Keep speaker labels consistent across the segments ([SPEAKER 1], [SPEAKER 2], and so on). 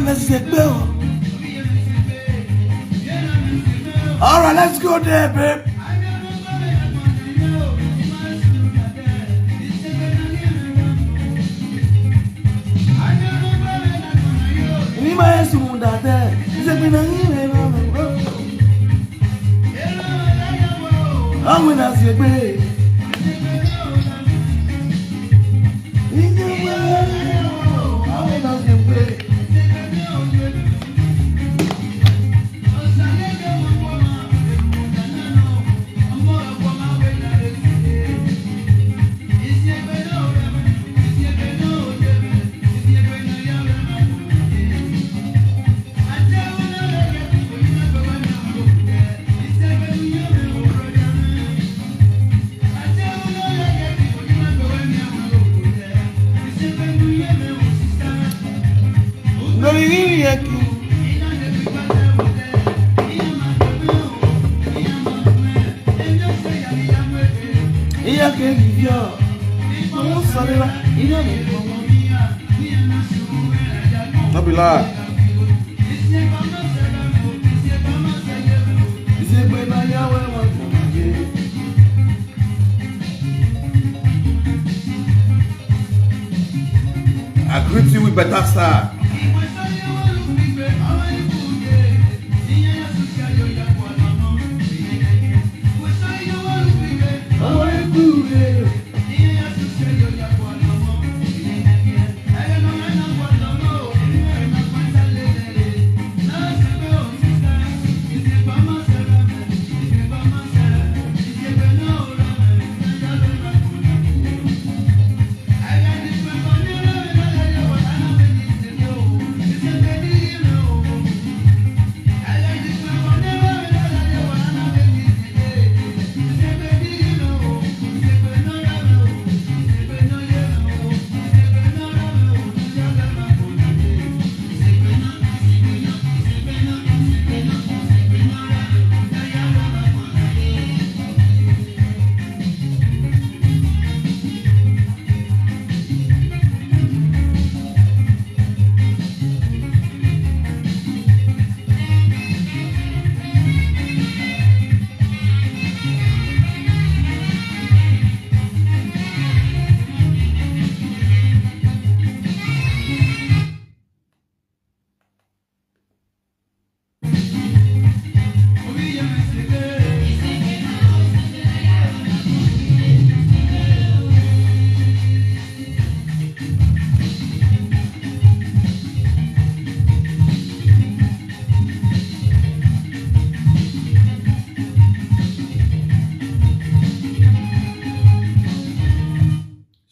[SPEAKER 1] let's get Bill. All right, let's go there, babe. I'm gonna see babe. I greet you with better star.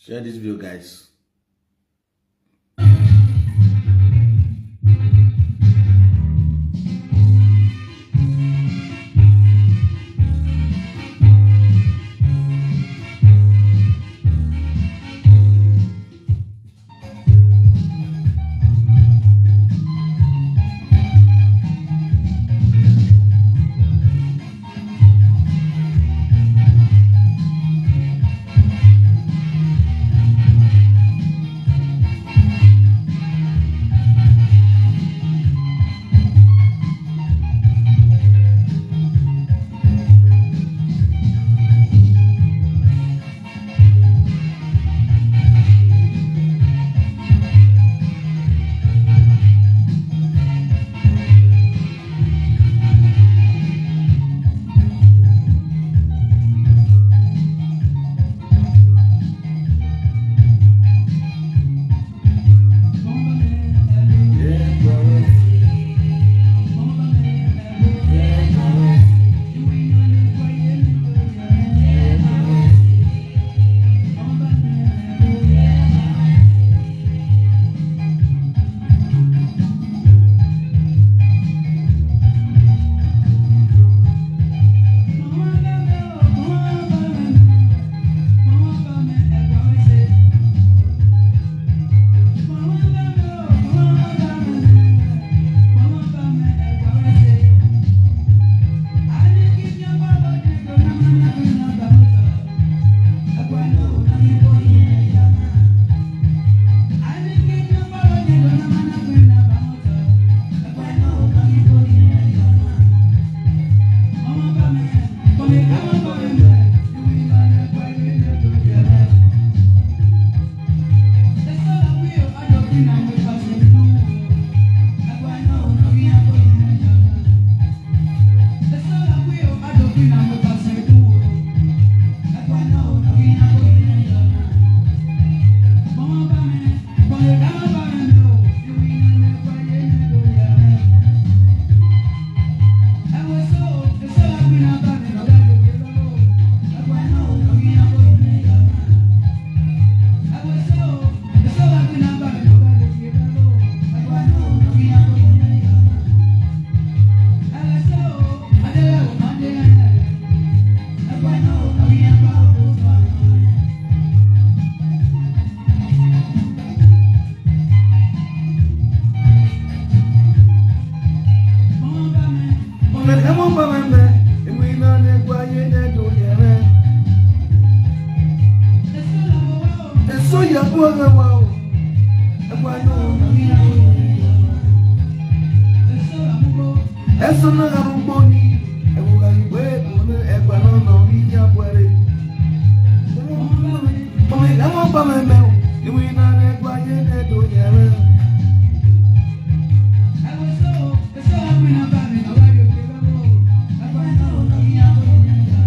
[SPEAKER 1] Share this video, guys.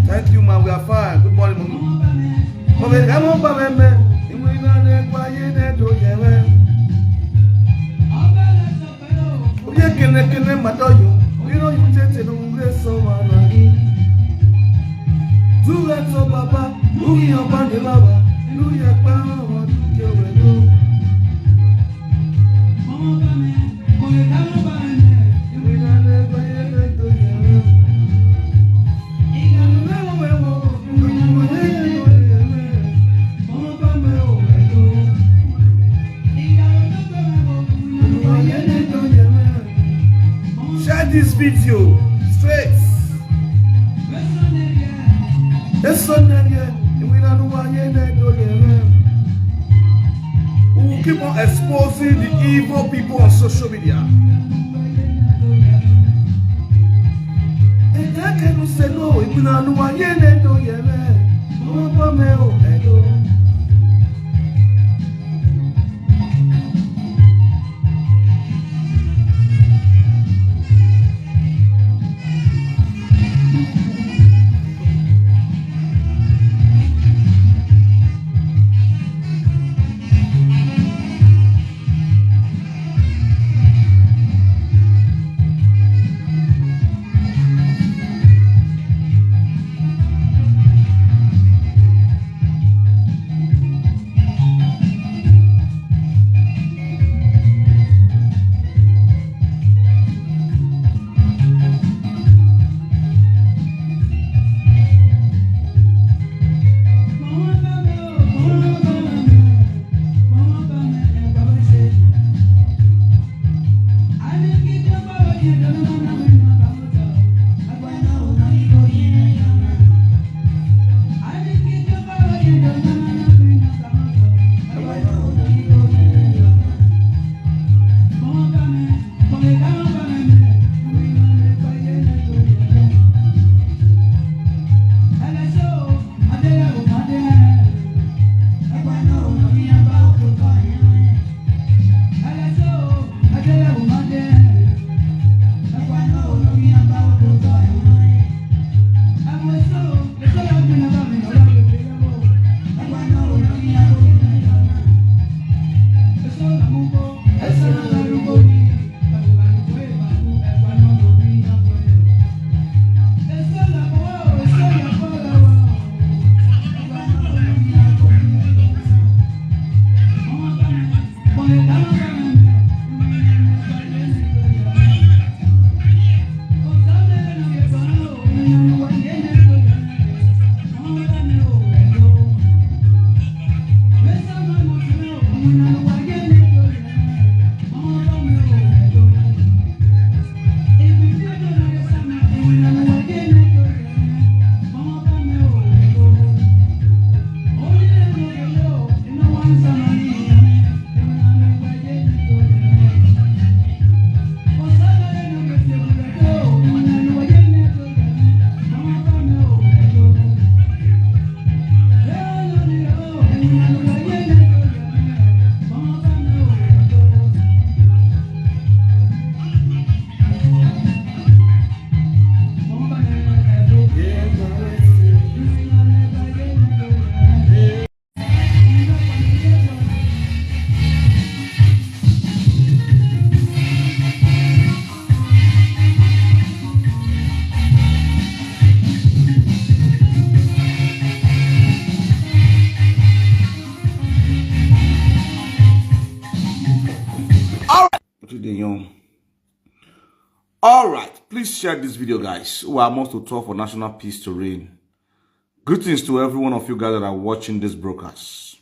[SPEAKER 1] Thank you, man. We are fine. Good morning, mommy. Share this video straight. We will keep on exposing the evil people on social media. All right, please share this video, guys. We are almost to talk for national peace to reign. Greetings to every one of you guys that are watching this broadcast.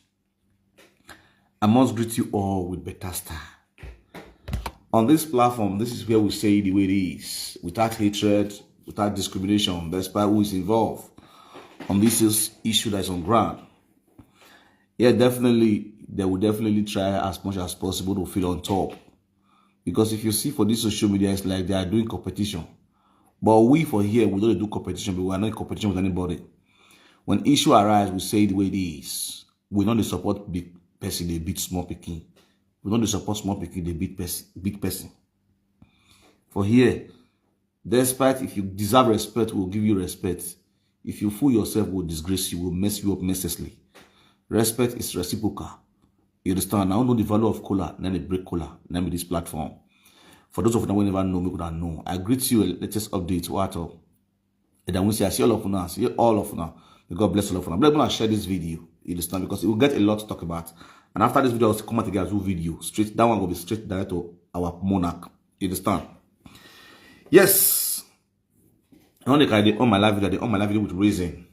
[SPEAKER 1] I must greet you all with better style. On this platform, this is where we say the way it is, without hatred, without discrimination, despite who is involved on this issue that is on ground. Yeah, definitely, they will definitely try as much as possible to feel on top. Because if you see for this social media, it's like they are doing competition. But we for here, we don't do competition, but we are not in competition with anybody. When issue arise, we say it the way it is. We don't support big person, they beat small picking. We don't support small picking, they beat big person. For here, despite if you deserve respect, we'll give you respect. If you fool yourself, we'll disgrace you, we'll mess you up mercilessly. Respect is reciprocal. You understand? I don't know the value of cola, then they break cola, then with this platform. For those of you who never know, me could not know. I greet you latest update. What up? And then we say I see all of you now, see all of you now. May God bless all of you now. I'm going to share this video. You understand? Because it will get a lot to talk about. And after this video, I'll come out again as a video. Straight, that one will be straight direct to our monarch. You understand? Yes. I want to carry on my live video with reason.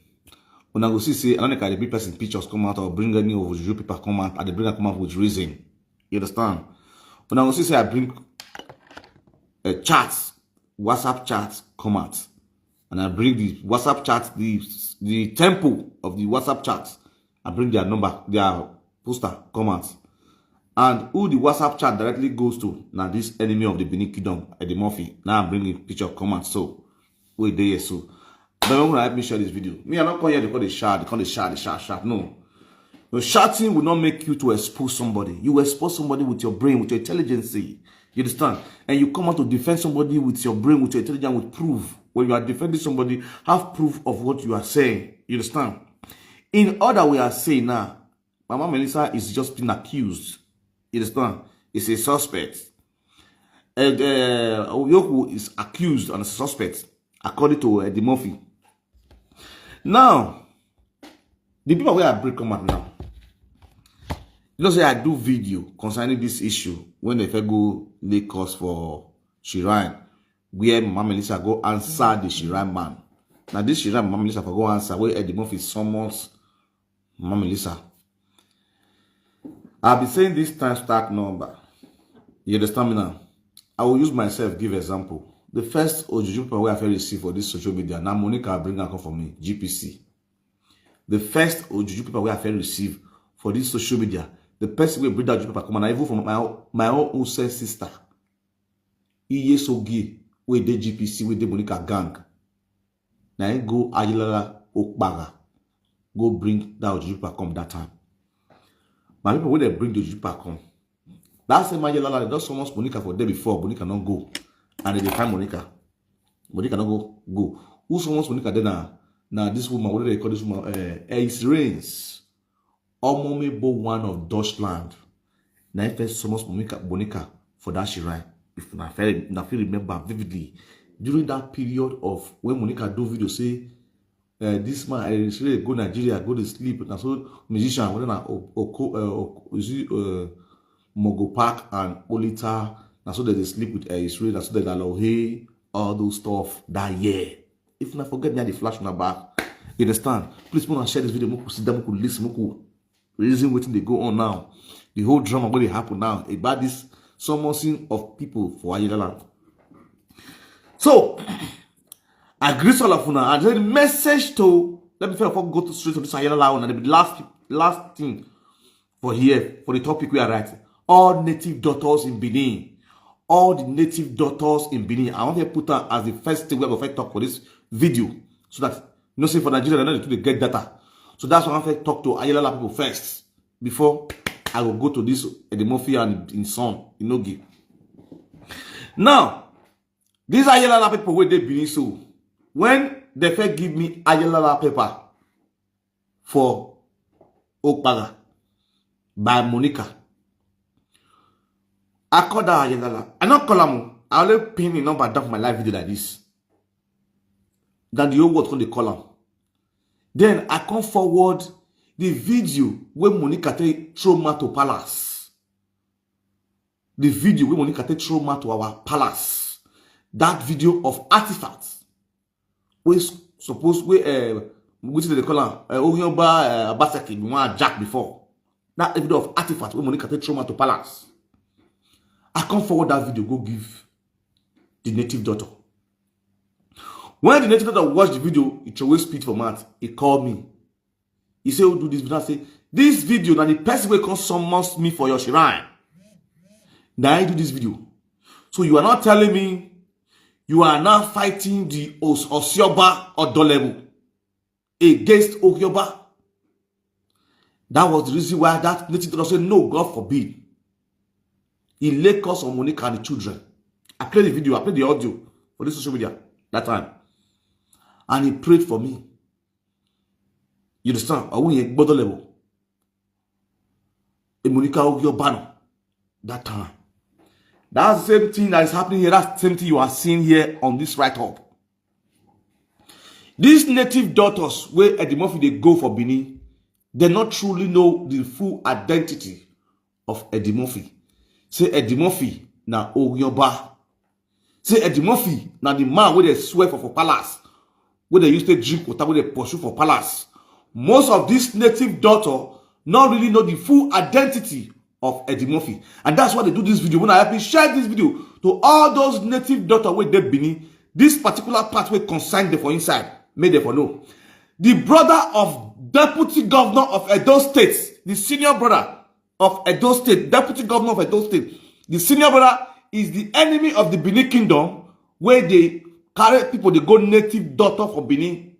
[SPEAKER 1] When I go see, I don't carry big person pictures come out or bring any of your people come out, and they bring come out with reason. You understand? When I go see, I bring chats, WhatsApp chats come out, and I bring the WhatsApp chats, the tempo of the WhatsApp chats. I bring their number, their poster come out, and who the WhatsApp chat directly goes to. Now this enemy of the Benin Kingdom, Eddie Murphy. Now I'm bringing picture come out. So wait there, so. But I'm going to help me share this video. Me, I'm not calling here to call the shout. No. The shouting will not make you to expose somebody. You expose somebody with your brain, with your intelligence. You understand? And you come out to defend somebody with your brain, with your intelligence, with proof. When you are defending somebody, have proof of what you are saying. You understand? In other we are saying now, Mama Melissa is just being accused. You understand? It's a suspect. And Yoku is accused and a suspect, according to Eddie Murphy. Now, the people where I break come out now, you know, say I do video concerning this issue when they go lay cause for Sharon, where Mama Melissa go answer the Sharon man. Now this Sharon Mama Melissa for go answer where Eddie Murphy summons Mama Melissa. I'll be saying this time start number. You understand me now? I will use myself give example. The first Ojuju people where I receive for this social media, now Monica bring her come for me, GPC. The first Ojuju people where I receive for this social media, the person will bring that Ojuju people come and I even from my own sister. Enogie, with the GPC, with the Monica gang. Now I go Ayala Okbaga, go bring that Ojuju people come that time. My people when they bring the Ojuju people come, that's the Ayala, they just summons Monica for day before, Monica not go. And they find Monica. Monica don't go. Who someone's Monica then now this woman, what do they call this woman? It's Reigns. Omomebo one of Deutschland. Now first someone's Monica for that she ran. If I remember vividly. During that period of when Monica do video say this man is really go Nigeria, go to sleep. And so musician, whether Mogo Park and Olita. That's so that they sleep with Israel, that's so that they allow hey, all those stuff that year. If not forget me, the flash on the back. You understand? Please want to share this video, more sit down, more listen, more reason waiting they go on now. The whole drama what they happen now about this summoning of people for Ayala. So I greet all of you now and the message to let me go to straight to this Ayala and the last thing for here for the topic we are writing. All native daughters in Benin. All the native daughters in Benin. I want to put her as the first thing we're going to talk for this video. So that, you know, say for Nigeria, they're not to get data. So that's why I want to talk to Ayala people first. Before I will go to this Eddie Murphy and in son, enogie. Now, these Ayala people where they Benin so. When they first give me Ayala paper for Okpaga by Monica, I call that Ayala. I not call him. I only pin the number down for my live video like this. Then the whole world when they call him. Then I come forward the video where Monica take trauma to palace. The video where Monica take trauma to our palace. That video of artifacts. We suppose we which they call him Ohioba Basaki, we want Jack before. That video of artifacts where Monica take trauma to palace. I come forward that video, go give the native daughter. When the native daughter watched the video, he always spit for mouth. He called me. He said, "Oh, do this video." I say, This video, now the person will come summons me for your shrine. Now I do this video. So you are not telling me you are now fighting the Osioba or Dolebo against Ogyoba. That was the reason why that native doctor said, no, God forbid. He laid curse on Monica and the children. I played the video, I played the audio for this social media that time. And he prayed for me. You understand? I won't get Dolebo. Monica Ogyoba that time. That's the same thing that is happening here. That's the same thing you are seeing here on this write-up. These native daughters, where Eddie Murphy they go for Benin, they not truly know the full identity of Eddie Murphy. Say Eddie Murphy na Ogyoba. Say Eddie Murphy na the man where they swear for palace, where they used to drink water, where they pursue for palace. Most of these native daughters not really know the full identity of Eddie Murphy. And that's why they do this video. When I help you share this video to all those native daughters where they Benin, this particular part will consign them for inside. Made them for know. The brother of Deputy Governor of Edo State, the senior brother of Edo State, Deputy Governor of Edo State, the senior brother is the enemy of the Benin Kingdom, where they carry people, they go native daughter for Benin.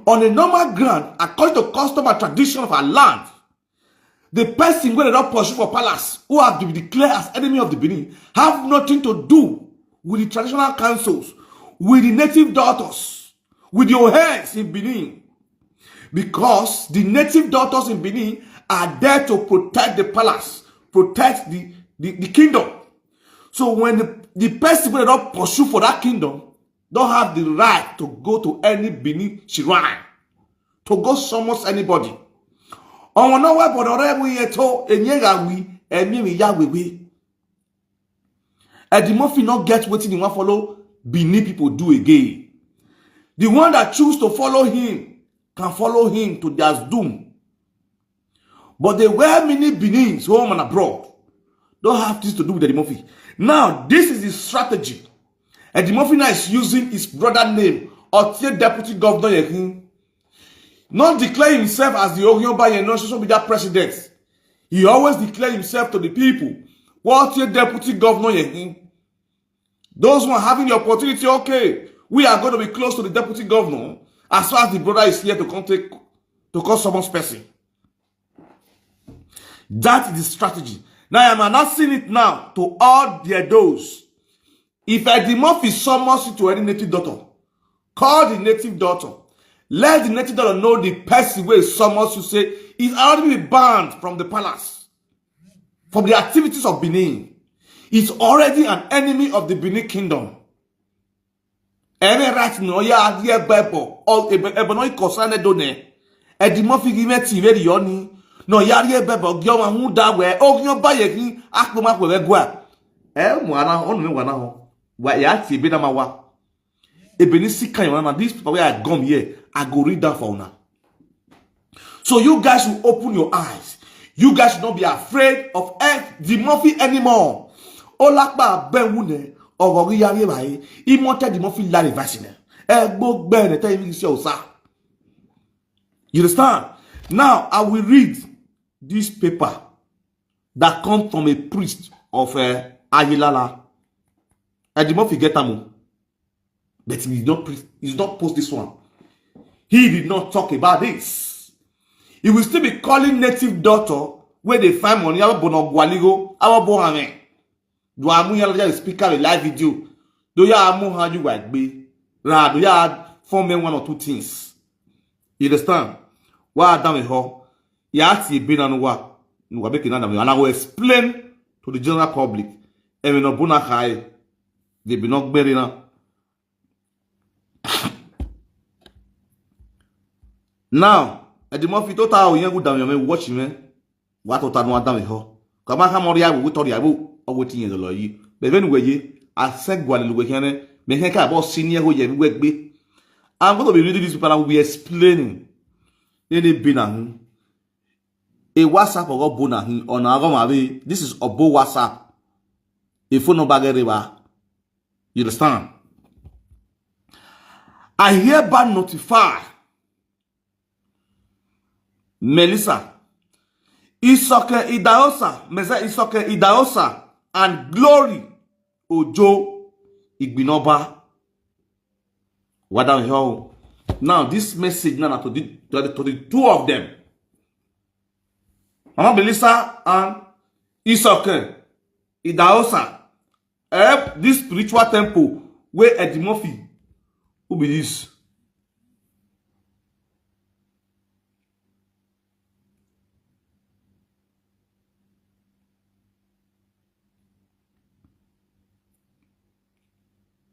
[SPEAKER 1] On a normal ground, according to custom and tradition of our land, the person where they don't pursue for palace, who have to be declared as enemy of the Benin, have nothing to do with the traditional councils, with the native daughters, with your hands in Benin. Because the native daughters in Benin are there to protect the palace, protect the kingdom. So when the person where they don't pursue for that kingdom, don't have the right to go to any Benin shrine, to go summon anybody. On no way, but already we to enyegawi emi ya wewe. Eddie Murphy not get wetin he want follow Benin people do again. The one that choose to follow him can follow him to their doom. But the way many Benins home and abroad don't have this to do with Eddie Murphy. Now this is his strategy. Eddie Murphy now is using his brother name or Deputy Governor. Not declare himself as the Ogyoba and social media president. He always declare himself to the people. What your deputy governor? Those who are having the opportunity, okay, we are going to be close to the deputy governor as far as the brother is here to call someone's person. That is the strategy. Now I am announcing it now to all their those. If Eddie Murphy summons you to any native daughter, call the native daughter. Let the native daughter know the person where summons you say is already been banned from the palace, from the activities of Benin. It's already an enemy of the Benin kingdom. Any right no ya dear Bible or Ebonoi concerned donne. Eddie Murphy give me TV yoni. No ya dear Bible gyo ma hu da we ogyo ba yekin akpoma kwe gwa. Mo ana onu me wana ho. Wa ya ti be na ma wa. Ebeni sika yana these people where I come here, I go read that for now. So you guys will open your eyes. You guys should not be afraid of the Murphy anymore. Olakba ben wune ogori yare bae. Imonte the Murphy la reversine. Egbo ben tell you osa. You understand? Now I will read this paper that comes from a priest of Ayilala. Eddie Murphy get amu. But he did not post this one. He did not talk about this. He will still be calling native daughter where they find money. Our bonogwaligo, our bohame. Do amu ya speaker a live video. Do ya amu how you like be? Do ya form one or two things? You understand? Why dame ho? Ya ti be na nuwa. Nuwa be kinana me. And I will explain to the general public. Emi no bona kai. They be not bury na. Now, Eddie Murphy total yen go down me watch me. What total no down me ho. Kama ka moria we tori abo owo tin yen lo yi. Be be nu weye asegwa le we here me he ka about senior ho ye we gbe. I'm going to be reading this paper and we'll be explaining any binahu. A WhatsApp or bonahi on our this is Obo WhatsApp. A phone number get you understand? I hereby notify Melissa Isoken Idahosa, Mese Isoken Idahosa, and Glory Ojo Igbinoba. What down here? Now this message now to the two of them. Mama Belisa and Isoken Idahosa. This spiritual temple where Eddie Murphy. Who be this?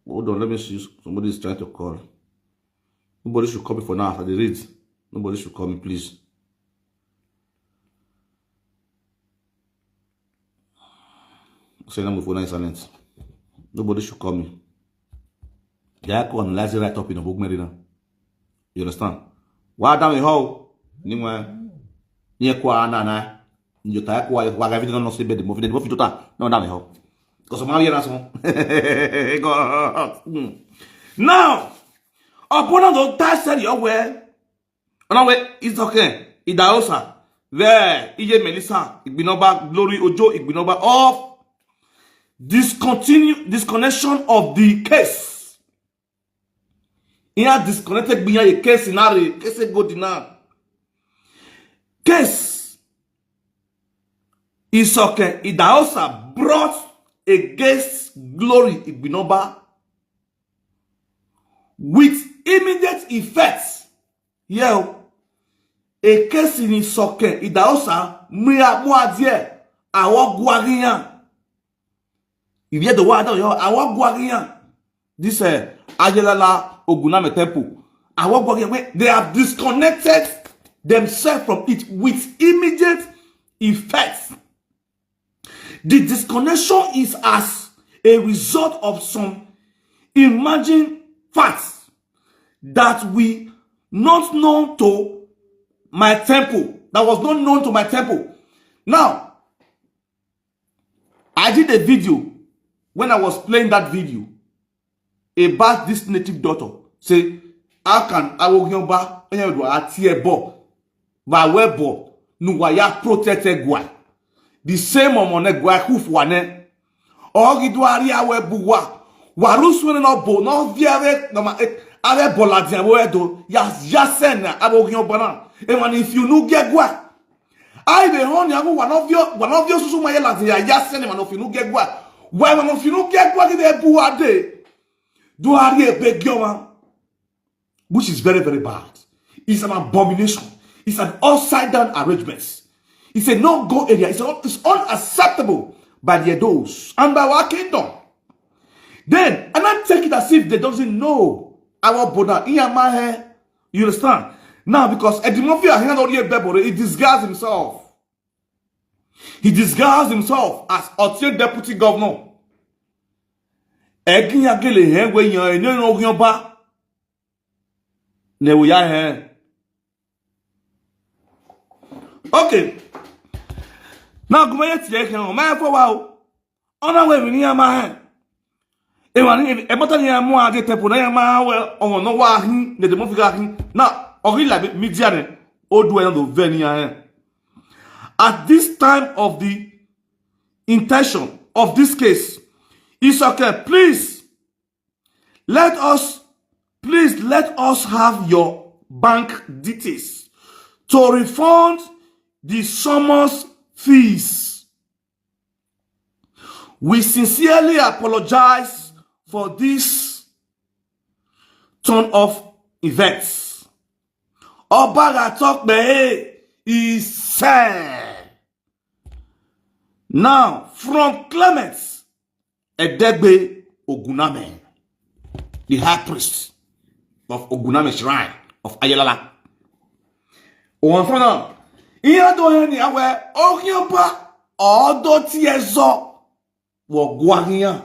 [SPEAKER 1] Hold on, let me see. Somebody is trying to call. Nobody should call me for now after the read. Nobody should call me, please. Say my phone is silent. Nobody should call me. They are going to analyze it right up in a book, Marina. You understand? Why down the hall? Anyway, near Quana, you type why everything on the bed, the movie to that. No, down the hall. Because I'm now, upon the task said your way. On our way, it's okay. Idahosa, there, Ije Melissa, Igbinoba, Glory Ojo, Igbinoba, of disconnection of the case. He had disconnected behind a case scenario. Case go now. Case Isoken Idahosa brought against Glory Igbinoba with immediate effects. Yeah, a case in Isoken Idahosa mria moadie awo guarian. If you hear the word awo guarian, this Ajelala Oguname temple, awo guarian, they have disconnected themselves from it with immediate effects. The disconnection is as a result of some imagined facts that we not known to my temple. That was not known to my temple. Now, I did a video when I was playing that video about this native daughter. Say, how can I will go back and a tear ball by webo no waya protected guy. The same on gwa kufwane ogidwari awebuwa waruswene no bo no viare no ma are boladian wedo yasen abogin bana e wan if you no get gwa I be hon ya one of your susu ma yela yasen man if you no get gwa why man if you no get gwa de buade do ari ebegioma, which is very very bad. It's an abomination. It's an upside down arrangement. It's a no-go area. It's unacceptable by the Edos and by our kingdom. Then, and I take it as if they doesn't know our border. You understand? Now, because Eddie Murphy he disguised himself. He disguised himself as Otien deputy governor. Okay. Now, go ahead to the man for a while. On our way, we near my hand. A button here more at the temple. I am well on no one, the movie. Now, or like Midian, or do I know Venia? At this time of the intention of this case, it's okay. Please let us have your bank details to refund the summons fees. We sincerely apologize for this turn of events. Obaga talk is sad. Now, from Clement Edegbe Oguname, the high priest of Oguname Shrine of Ayalala. Now, iya do ni awe ogyoba odo ti ezo wo guahian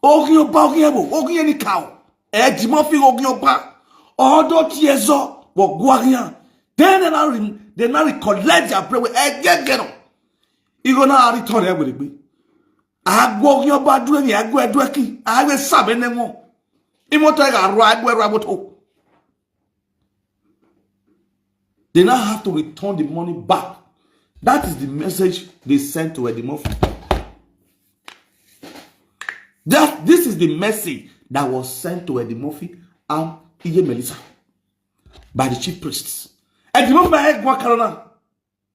[SPEAKER 1] ogyoba ogye ni kawo Eddie Murphy ogyoba odo ti ezo wo guahian. Then they now collect their prayer egegero igo na return e gbe agwo ogyoba dure ni agwo edweki agwe sabe nemo imoto ga ro agwo raboto. They now have to return the money back. That is the message they sent to Eddie Murphy. This is the message that was sent to Eddie Murphy and Iye Melissa by the chief priests. Eddie Murphy,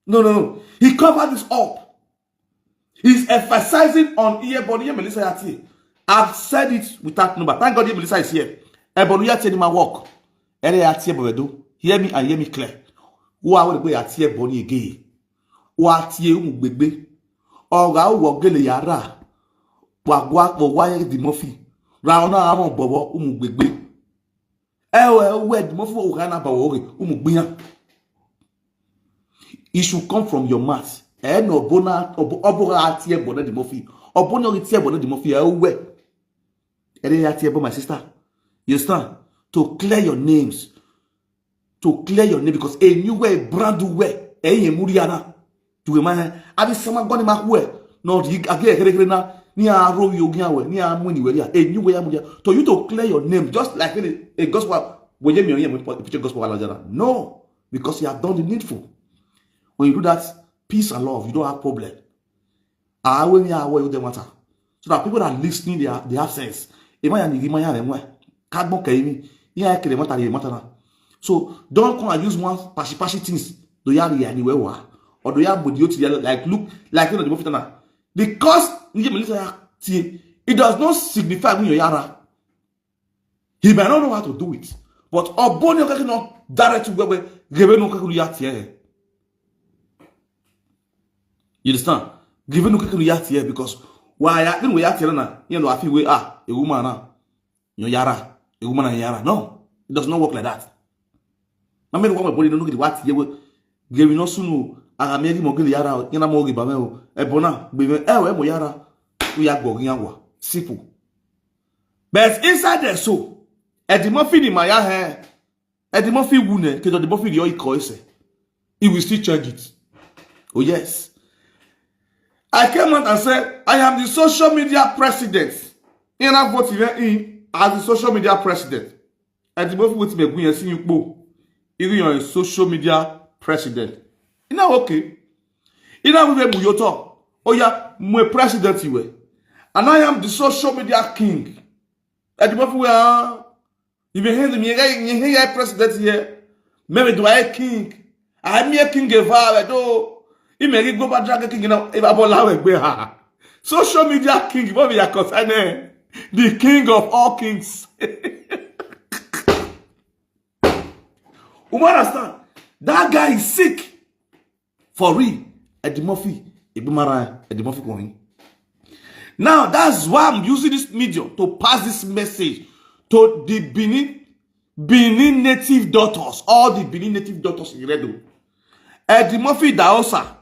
[SPEAKER 1] no. He covered this up. He's emphasizing on Iye Melissa Yati. I've said it without number. Thank God Iye Melissa is here. Ebonu Yati in my work. Hear me and hear me clear. Who are we at here Bonnie again? What ye baby? Or I will get a yara. What wire the Murphy? Round arm bobo baby. Wed Murphy Ugana Bawori Umubia. It should come from your mouth. No bona or here Bonnet the Murphy. Or Bono here Bonnet the Murphy. Where? My sister. You stand to clear your names. To clear your name because a new way, brand new way, Muriana. To a man, I be someone gone in my way. Not again, near row you near money, a new way. To you to clear your name, just like a gospel. When you picture gospel, no, because you have done the needful. When you do that, peace and love, you don't have problem. I will hear away with the matter. So that people that are listening, they have sense. So don't come and use one pashy things. Do you have anywhere or do you have like look like the movie because it does not signify when you're yara. He may not know how to do it, but Obonyo cannot direct to where given no kakuyat. You understand? Given no kakuyat because why I think we are telling her, I feel we are a woman, yara, a woman and yara. No, it does not work like that. I mean, what my body don't look at what you gave no sooner. I made him okay, Yara, in a mogi bamel, a bona, Yara, we are going simple. But inside there, so, Eddie Murphy in my hair, Eddie Murphy wounded, because the Murphy the coise. He will still change it. Oh, yes. I came out and said, I am the social media president. In a vote in as the social media president. Eddie Murphy with me, we are seeing you. Even you're a social media president. You know, okay. You know, we Muyoto. Oh, yeah, my president, you and I am the social media king. At the moment, we are. Even here, you president here. Maybe do I a king? I am a king of I do. You may go back drag king, you know, if I allow social media king, what we are concerned, the king of all kings. You understand? That guy is sick. For real. Eddie Murphy. Eddie Murphy going. Now, that's why I'm using this medium to pass this message to the Benin native daughters. All the Benin native daughters in Redo. Eddie Murphy Idahosa.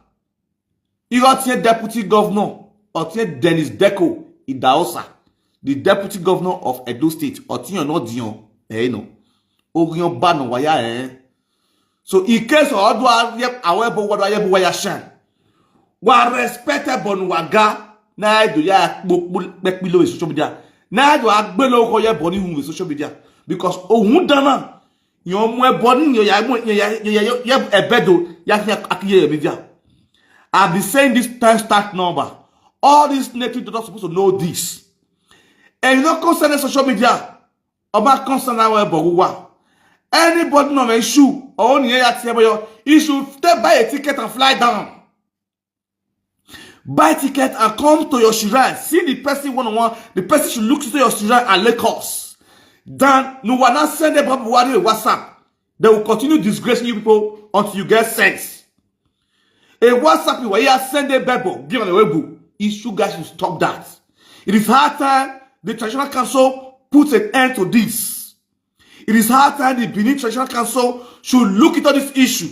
[SPEAKER 1] He got here deputy governor. Or here Dennis Deco Idahosa. The deputy governor of Edo State. Or here not Dion. No. Orion Bano Waya So in case of wa respected bon waga na do ya below social media na do agbelo ko ye boni hu social media because ohun dana yo mu e boni yo ya ebedo ya akiye media. I've been saying this time start number. All these native are supposed to know this. And you don't concern social media about concern our boguwa. Anybody no issue or only you should buy a ticket and fly down. Buy ticket and come to your shrine. See the person one-on-one. The person should look to your shrine and Lagos. Then no one not send them up WhatsApp. They will continue disgracing you people until you get sense. A WhatsApp where you send a Bible, give an away. You guys should stop that. It is hard time the traditional council puts an end to this. It is hard time the Benin Traditional Council should look into this issue.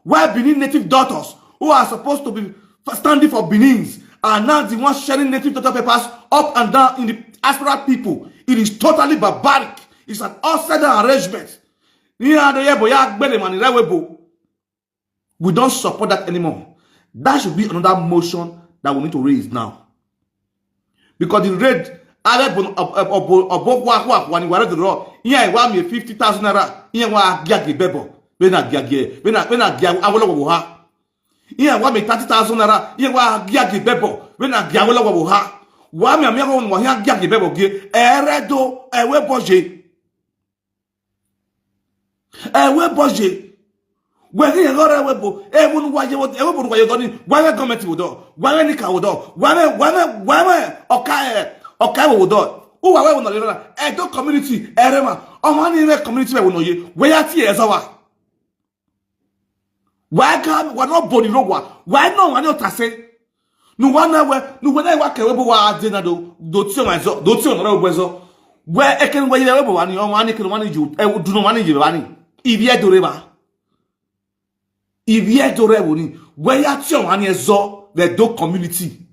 [SPEAKER 1] Where Benin native daughters who are supposed to be standing for Benins are now the ones sharing native daughter papers up and down in the diaspora people. It is totally barbaric. It's an outsider arrangement. We don't support that anymore. That should be another motion that we need to raise now. Because the red when you were the raw, here I want me 50,000 naira. Here I get the bebo. when I get awolo ha. Iya wa me 30,000 naira. Iya wa giagi bebo. When I get awolo ha. Wa me amia ko wa giagi bebo gie. Eredo ewe boje. Ewe boje. Where you go webo. Ewu wa ye wo ewe bo wa ye doni. Wa we government wo do. Wa we nika wo do. Wa we okai wo do. Who are we no le Edo community erema. Omo ni re community we no ye. We ya ti ezawa. Why can't we not body rogwa? Why no one not say? No one no when I work away wa dinner do ti my so do ti on wezo. Where I can we away one on one can one you do no manage one. If ye do reba. If ye do reboni, where ya ti on ezo the do community.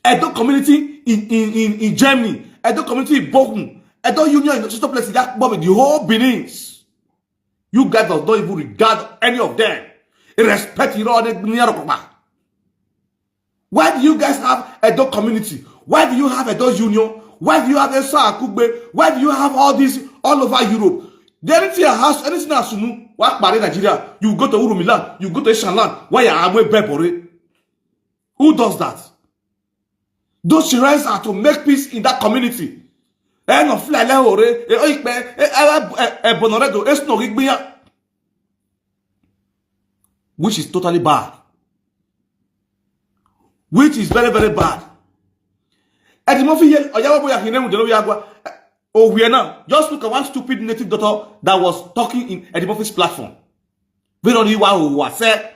[SPEAKER 1] Edo community in Germany, Edo community in Bochum, Edo union in the sister place that Bobby, the whole Benin's. You guys don't even regard any of them. Irrespect you all the Why do you guys have a dog community? Why do you have a dog union? Why do you have a Kugbe? Why do you have all this all over Europe? Anything a house, anything else, what about Nigeria? You go to Urumilan, you go to Shanlan. Why are we Bebore? Who does that? Those shrines are to make peace in that community. Which is totally bad. Which is very, very bad. Oh, we are now. Just look at one stupid native daughter that was talking in Eddie Murphy's platform. We don't know what was said.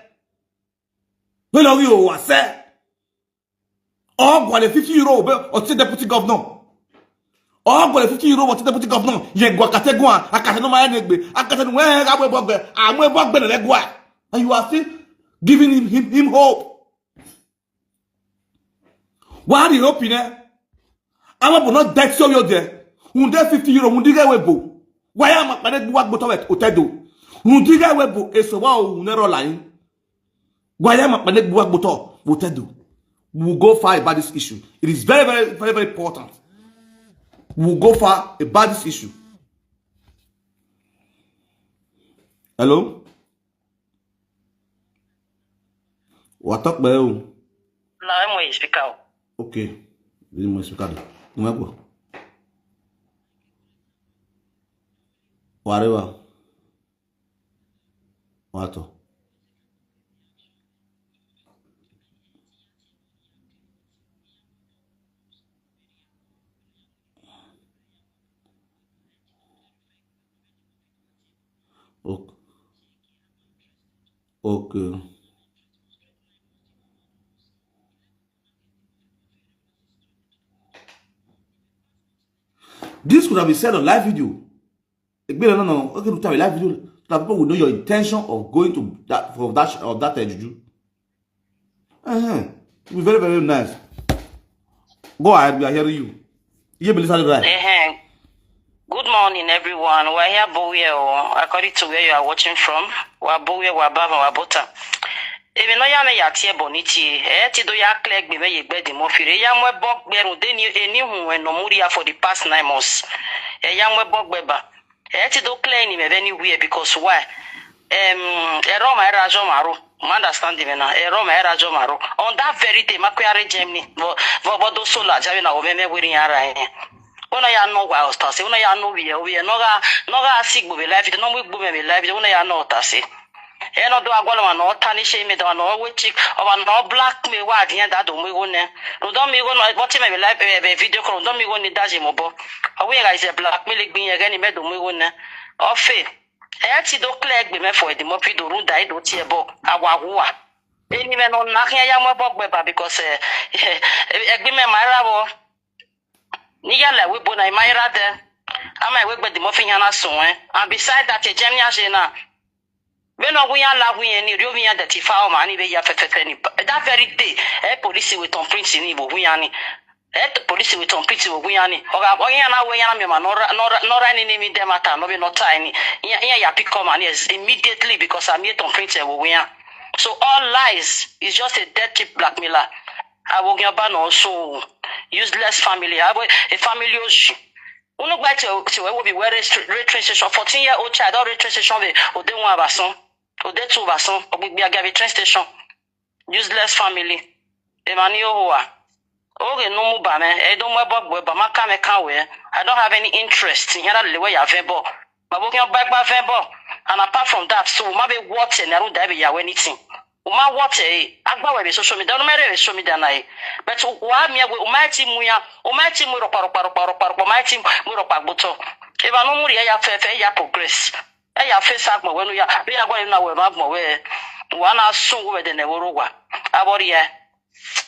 [SPEAKER 1] We don't know what was said. Oh, what a 50-year-old or deputy governor. Oh, but 50 euro what deputy governor, ye guacategua, I can't know my enemy, I can't where I'm way back better than what. And you are still giving him hope. Why are you hoping? I'm not dead so you're there. Who there 50 euro, who digga webo. Why am I not what but of Otedo? Who digga webo is a wow, never lying. Why am I not what but of Otedo? We'll go far about this issue. It is very, very, very, very important. We'll go far about this issue. Hello? What up, bro?
[SPEAKER 2] I'm speak out.
[SPEAKER 1] Okay. Didn't speak out. Whatever. What? Okay. This could have been said on live video. No. Okay, to have a live video so that people will know your intention of going to that for that juju. It will be very, very nice. Go ahead, we are hearing you. You believe right?
[SPEAKER 2] Good morning, everyone. We're here, Bowie, according to where you are watching from. We're Bowie, we're Bava, we're Bota. Even though you are here, Boniti, ti do ya clegg me ye bed the mofire, young web bog bear, then you knew when no muria for the past 9 months. A young web bog beba. Ti do claim him anywhere because why? Roma era Jomaro. Understand even now. Roma era Jomaro. On that very day, Macquarie Germany, Vobodo Sola, Javina, Oveme, wearing a when I know what I was saying, when I know we are not sick with life, no we boom in life, when I know what I say. And do I go on no tarnish me, don't know which or no black me what the end that don't we go there. Don't me go what him life a video call, don't me go in Dajimobo. Away guys a black milk being again in Medum we go there. Or faith. I do clegg me for the mopi do run died do tiebo, Awa. Any man on Nakia Yamabog because a gimme my rabo. Nigala we bona my rather. I might work with the muffin and so and beside that a genia jena. When we are loving any Romia that he found money we have that very day, a police with on prince in Ibo Wiani. The police with on prince of Wiani. Or Oyana Wayama nor any name them at no not tiny. Yeah, pick come and yes, immediately because I'm yet on prince of Wian. So all lies is just a dead cheap blackmailer. I will get ban also useless family. I will a family Uno gba ti we be wear registration 14-year-old child or registration be ode one abason. Ode two abason. Ogbigbi agabi train station. Useless family. Emani owa. Okay, no mu ba me. I don't ba maka me kan we. I don't have any interest in here the way ya vebo. But we can back vebo. And apart from that, so maybe water and I don't have ya anything. Uma water agba we social media. No matter social media na e. But wa me we umaiti mu ro paro umaiti mu ro pagboto. If I no mu ya fe ya progress. E ya face agmo we no ya gwa na we agmo we. Wa na sun we de ne woro wa. Abori ya.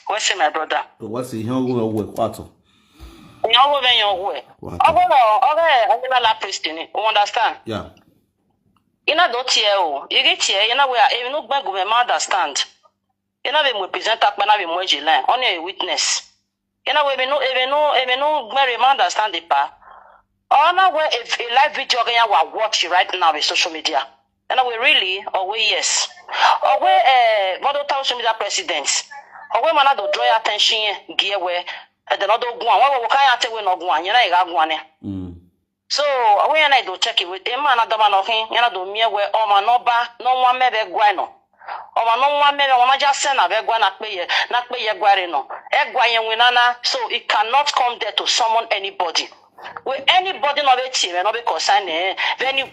[SPEAKER 2] What's my brother?
[SPEAKER 1] What's the young work? What?
[SPEAKER 2] Young woman, young way. Okay, la priest in it. You understand?
[SPEAKER 1] Yeah.
[SPEAKER 2] You know, don't you get here, you know, we are even no bag of understand. You know, we present up when I be more line, only a witness. You know, we no very understand the pa. Oh, no, where if a live video can watch right now with social media. You know, we really, or we yes. Or where model social media presidents. Or when man do draw attention gear where the other one, what can I tell we not one? You know, I got one. So when I do check it with him, another man of him, you know, do me where oh man no one maybe guano. Or no one maybe one just send a very guana pay guarino. Guayan winana, so it cannot come there to summon anybody. With anybody not a team and not be concerned, any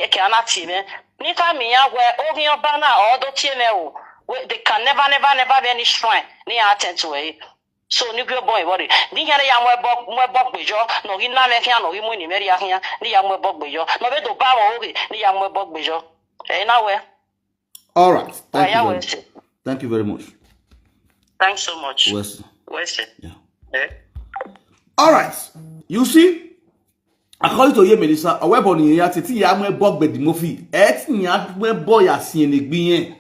[SPEAKER 2] cannot team. Nika me where over your banner or the team. They can never be any shrine near attend to it. So nuclear boy body. Ni here ya mwe bok bejo no gi na me kan no gi mu ni meri ya kan ni ya mwe bok bejo no be do ba wo gi ni ya mwe bok bejo. Na we.
[SPEAKER 1] All right. Thank you very much.
[SPEAKER 2] Thanks so much.
[SPEAKER 1] West.
[SPEAKER 2] Yeah.
[SPEAKER 1] All right. You see, according to Melissa, a weapon in Atiti ya mwe bok be di mofi. Ti ya mwe boy ya sin ni gbi yen.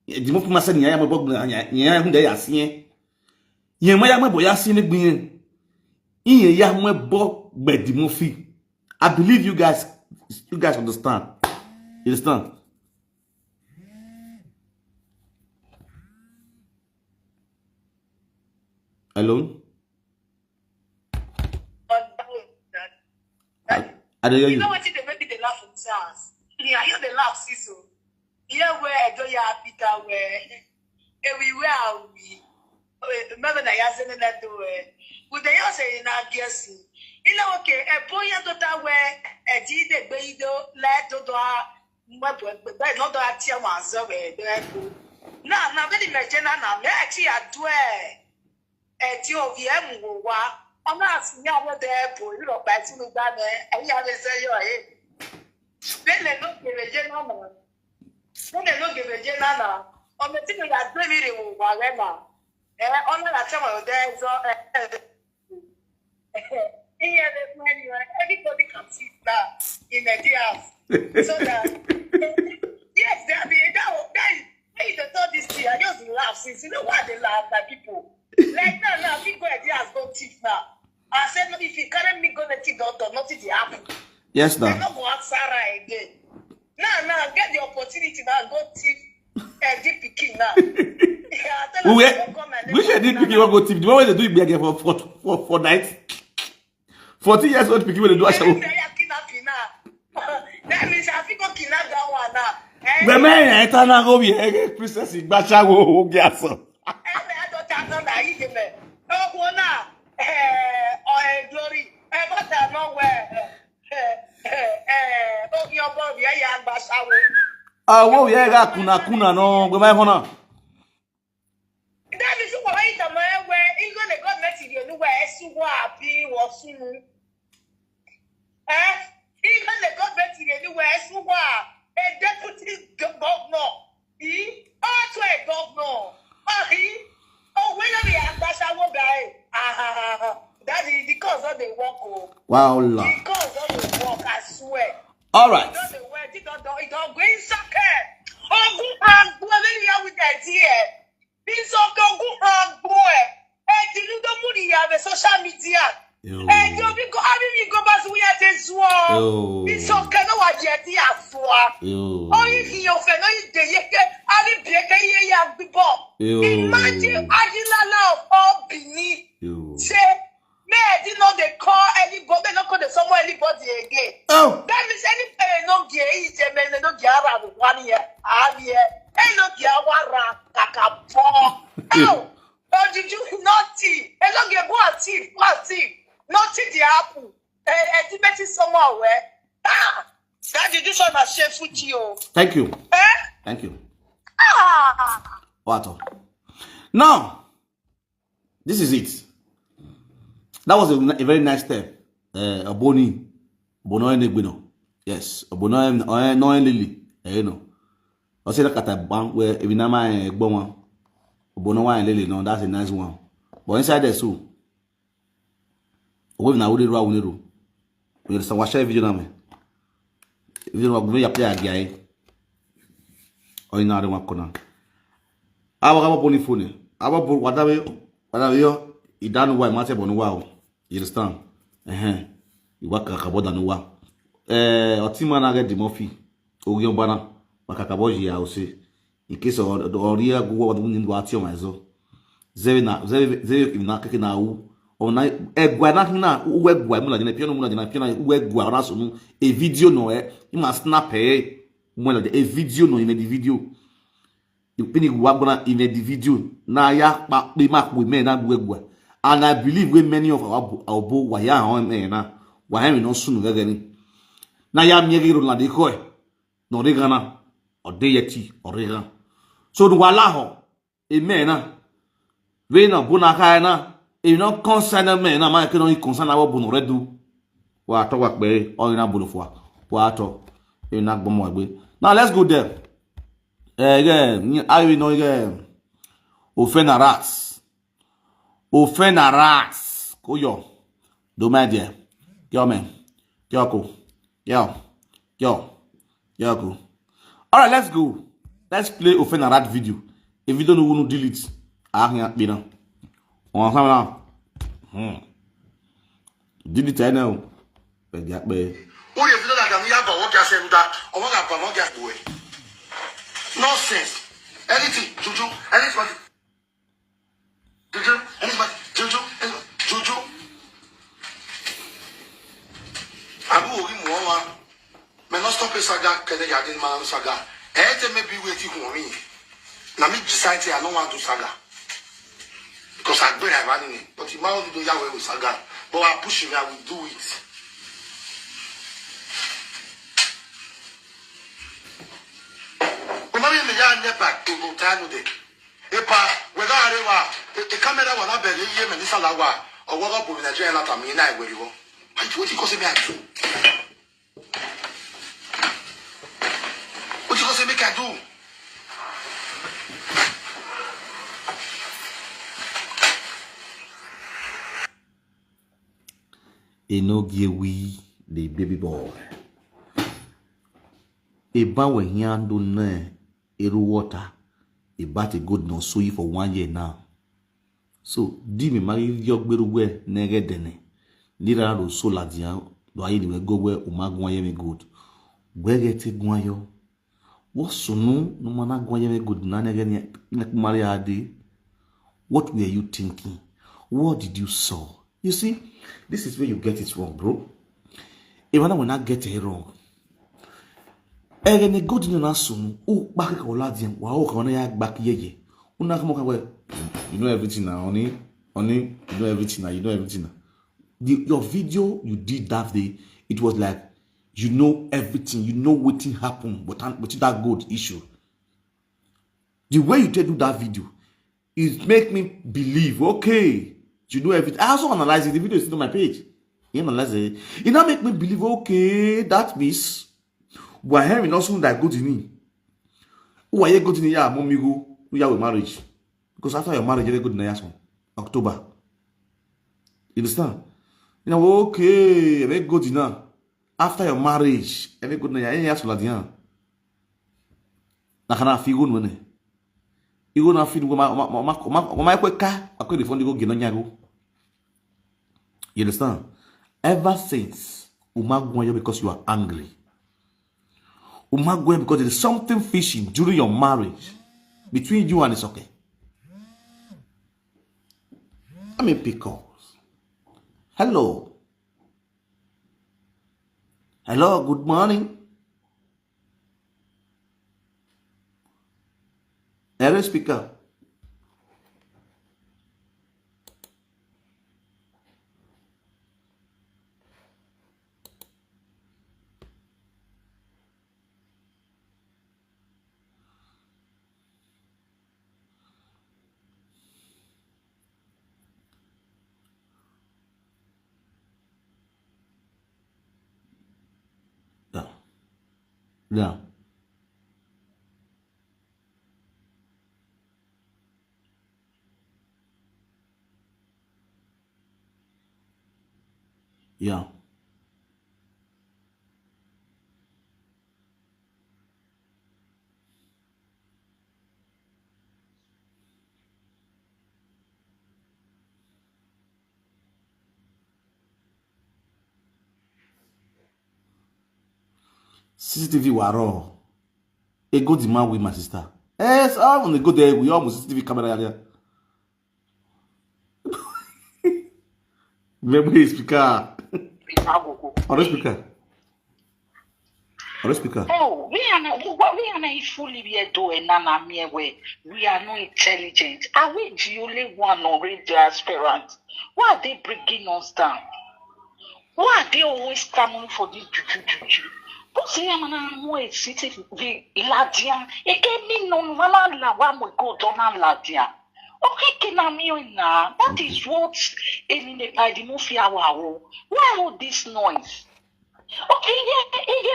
[SPEAKER 1] Di mofi ma se ni ya mwe bok ya hunde ya sin. Yen ma ya mwe boy ya sin ni gbi yen. Yen ya mwe bok be di mofi. I believe you guys understand. You understand? Hello? I don't hear you.
[SPEAKER 3] You know what they make the laugh themselves? Yeah, I hear the laugh, see so. Here where I do ya Peter where everywhere we remember that you said that way. Would they also in our guessing? You know, okay, a boy to where a did the bedo let to but not that tia was away. Now, very much, now, actually, I do a tea of Yam. I'm not seeing what the airport, you know, by two of that, and you have to say your head. Then they look at the general. Then they look at the general. On the thing that really whatever. And on that time of there, so everybody can see that in the house. So that, yes, that they thought this thing, I just laugh since you know why they laugh at people. Like now, people ideas go thief now. I said, no, if you carry me go let it doctor, nothing will happen.
[SPEAKER 1] Yes, now.
[SPEAKER 3] I'm not going to Sarah again. Now, get the opportunity now, go thief deep picking now.
[SPEAKER 1] Which deep picking will go thief? The one they do it again for nights. 40 years old picking will do a show.
[SPEAKER 3] That means I think I'll kidnap that one now.
[SPEAKER 1] The man, I turn and go be princess in Bashago, Gasso.
[SPEAKER 3] Glory, but I know where. Oh, your boy, yeah, Bashawo.
[SPEAKER 1] Oh, yeah, kuna no, go my honor.
[SPEAKER 3] That is why the man where he's going to go next to you, where Suwapi was soon. He's going to go back to you, where Suwa, a deputy governor. He also a governor. Oh, when we have Bashawo guy. That is because of the work.
[SPEAKER 1] Wow,
[SPEAKER 3] because of the work, I swear.
[SPEAKER 1] All right.
[SPEAKER 3] It don't go in soccer. Oh, good hand, boy, maybe with that here. This soccer, good hand, boy. And you don't money have a social media. And you go back to where they swore. This soccer, no one yet here for. Oh, if you offend, I didn't break a young people. Imagine Agila of all beneath. Say, I did not the they call anybody, they not call the someone anybody again.
[SPEAKER 1] Oh.
[SPEAKER 3] That means any no gear is a man, no gear around 1 year, ain't no gear around Kakapo. Oh, did you naughty? And don't get what thief, naughty the apple. And it's somewhere where that you do some chef with you.
[SPEAKER 1] Thank you. Thank you. What? Now, this is it. That was a very nice step. Oboni, Bono Negbino. Yes, Bono no Lily. You know. I said that at a bank where if you know my Bono and Lily, no, that's a nice one. But inside there, so we now would round the room. We just watch a video now. If you know, we play a guy or in another one corner. I will have a pony phone. I will whatever you don't why matter on wow. You understand? You work a cabo than wow. Otimana get the Murphy. Ogion Bana, Macakaboji, I will say. In case of the Oria go out in Watio Mazo. Zevina, Nakina, or night, Guanakina, Wegua, in a piano, in a piano, Wegua, a video no, you must snap a video no in a video. You pin wagona in a video. Na ya be mark with men na gwegwa. And I believe we many of our bo waya on me na. Waya no soon gani. Na ya miegiro na de koy. No regana or deity or rega. So do wala ho. E me na. We na bona kai na. E no concern me na ma ke no concern abo bo no redu. Wa to wak be o ina bolofo. Wa to. E na gbomo agbe. Now let's go there. I will know again. Offend rats. Go yo. Do my dear. Yo man. Yo. Alright, let's go. Let's play offend rat video. If you don't know who delete, I can't be now. On now. Delete I know. But get be.
[SPEAKER 4] Who you feel like I'm here for what you say that or what I'm for get away. Nonsense. Anything, Juju, anybody. Juju, Juju. Abu Ogi Mwa, may not stop a saga, can I didn't man saga. Anything may be waiting for me. Now, me decide I don't want to saga. Because I bring a running it. But you might do Yahweh with saga. But I push him, I will do it. Epa, to time de. Epa, whether I the camera will not be here, and this alawa, or what up with Nigeria, not a mina, where you go. I told you, because me, I do. What you going to make I do?
[SPEAKER 1] Enogie we the baby boy. Eba we hiando ne. Eru water, a bat a good no so for 1 year now. So, Dimi Mari Yogberuwe negedene. Lira ro so la dia, do I even go where Umagwaya me good. Where get it guayo? What so no mana guaya me good nanegani Maria Adi? What were you thinking? What did you saw? You see, this is where you get it wrong, bro. Even when I get it wrong. Ene god ni na sunu o back ka oladien wa o ka na ya back yeye una ka mo ka we you know everything now only you know everything now your video you did that day it was like you know everything you know what happened but that good issue the way you did do that video it make me believe okay you know everything. I also analyze it. The video is still on my page. You analyze it. It now make me believe okay that means but Henry not soon that good in me. Who are you good in ya, mommy go? We have a marriage. Because after your marriage, you're good in the October. You understand? You know, okay, you're good enough. After your marriage, you're good in the yes, Ladian. Nakana figun money. You go na feed my quick car. I could phone to go get on yago. You understand? Ever since Umagwayo because you are angry. Umagwe because there is something fishy during your marriage between you and Isoken. I mean pickles. Hello. Hello, good morning. Hello, speaker. Yeah. Yeah. Yeah. CCTV were raw. A good man with my sister. Yes, I want to go there. We almost CCTV camera there. Memory speaker. Or speaker. Or speaker.
[SPEAKER 5] Oh, we are not fully doing nana mere way. We are not intelligent. Are we the only one already aspirant? Why are they breaking us down? Why are they always coming for this juju? But say I'm an city the Ladian. It can be no one la one we go down Ladian. Okay, that is what in the Pidimofia. Why all this noise? Okay,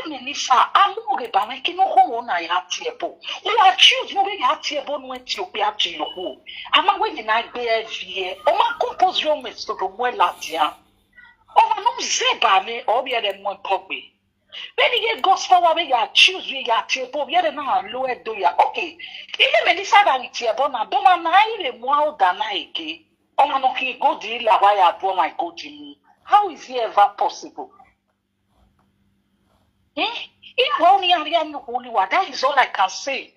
[SPEAKER 5] Melissa, I'm going to make no home. I have table. We are choosing moving at table when you be at your home. I'm going to night bear here. Oh, my compose room is to the well Latia. Oh, I'm not Zebane or be at a more puppy. When you get gospel, we are choosing at table. We are now lower do ya. Okay, even Melissa, I tell Bona, don't I more than I gay. Oh, I'm not going to go deal like I have my go to me. How is it ever possible? That is all I can say.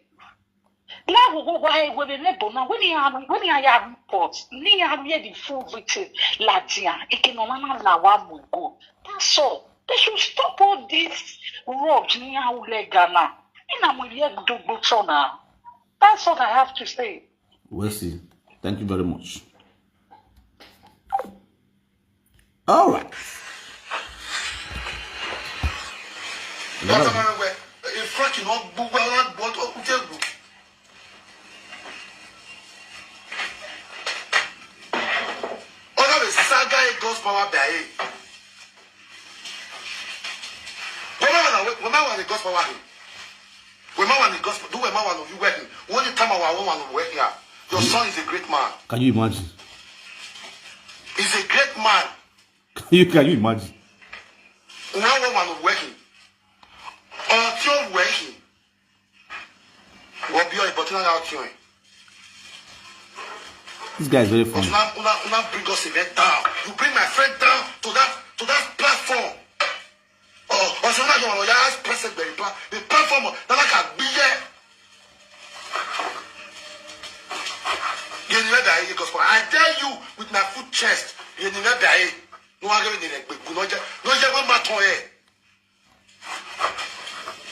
[SPEAKER 5] When you have reports, you have the full written Ladia, it can go. That's all. They should stop all this rubs near Ghana. And I'm with you do now. That's all I have to say.
[SPEAKER 1] We'll see. Thank you very much. All right.
[SPEAKER 4] Power by woman the gospel working. Woman the gospel do woman of you working. Only time our woman working here. Your son is a great man.
[SPEAKER 1] Can you imagine?
[SPEAKER 4] He's a great man.
[SPEAKER 1] Can you imagine?
[SPEAKER 4] One woman working. Until working. What be your important out here?
[SPEAKER 1] This guy is very funny.
[SPEAKER 4] Una bring us event down. You bring my friend down to that platform. Or so now you want to press it the platform that I can be here. You never die gospel. I tell you with my foot chest. You never die. No one going to no one matter here.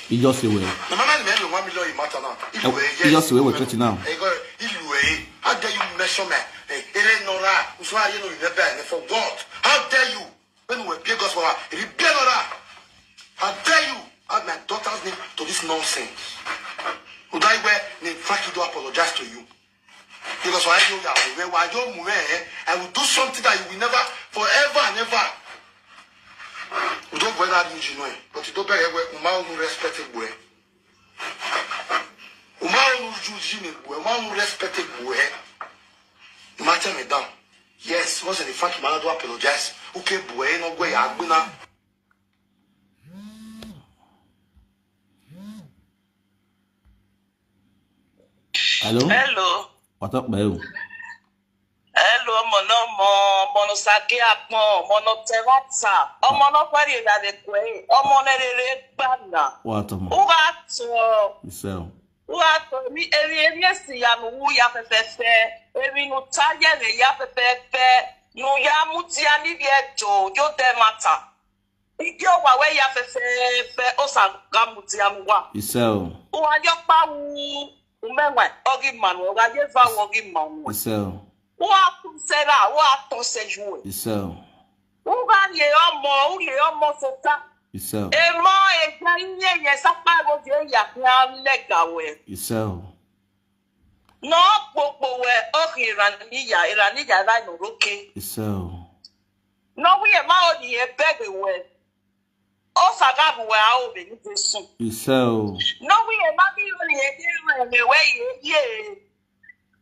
[SPEAKER 1] He just say well.
[SPEAKER 4] The mama the 1 million in matter now.
[SPEAKER 1] He just say well, we're church now.
[SPEAKER 4] How dare you measure me? It ain't no right. So I you never for what? How dare you? When we play gospel, it be no right. How dare you add my daughter's name to this nonsense? Would I wear name Frankie to apologize to you? Because I know I will do something that you will never, forever and ever. We don't wear that engineer, but you don't bear a respected way. Respected way. Matter me down. Yes, wasn't the fact man do apologize. Okay, boy, no way, I'm gonna.
[SPEAKER 2] Hello.
[SPEAKER 1] What up, man?
[SPEAKER 2] Hello, mono sake apon, mono terata. Mono kwari na de kwe. Mono re bana.
[SPEAKER 1] What up, man?
[SPEAKER 2] Ugato. Ugato mi eri si ya nu ya fefefe. Eri no taye re ya fefefe. No ya muti ani bieto, yo de mata. Igio wa we ya fe osa gamuti amwa.
[SPEAKER 1] Isel.
[SPEAKER 2] Uwa yokpa wu umenwan ogi manu oga yeva ogi manu.
[SPEAKER 1] Isel.
[SPEAKER 2] Uwa kusera uwa tonsejuwe.
[SPEAKER 1] Isel.
[SPEAKER 2] Uga ye omo sota.
[SPEAKER 1] Isel.
[SPEAKER 2] Emo eja nye ye sapa go je ya kwa legawe.
[SPEAKER 1] Isel.
[SPEAKER 2] No popo we ogi iraniya ra no roke.
[SPEAKER 1] Isel.
[SPEAKER 2] No we ma odi e bebe we. O sagabu we a obe ni Jesu.
[SPEAKER 1] Isel.
[SPEAKER 2] No we e ma bi o ye we ye.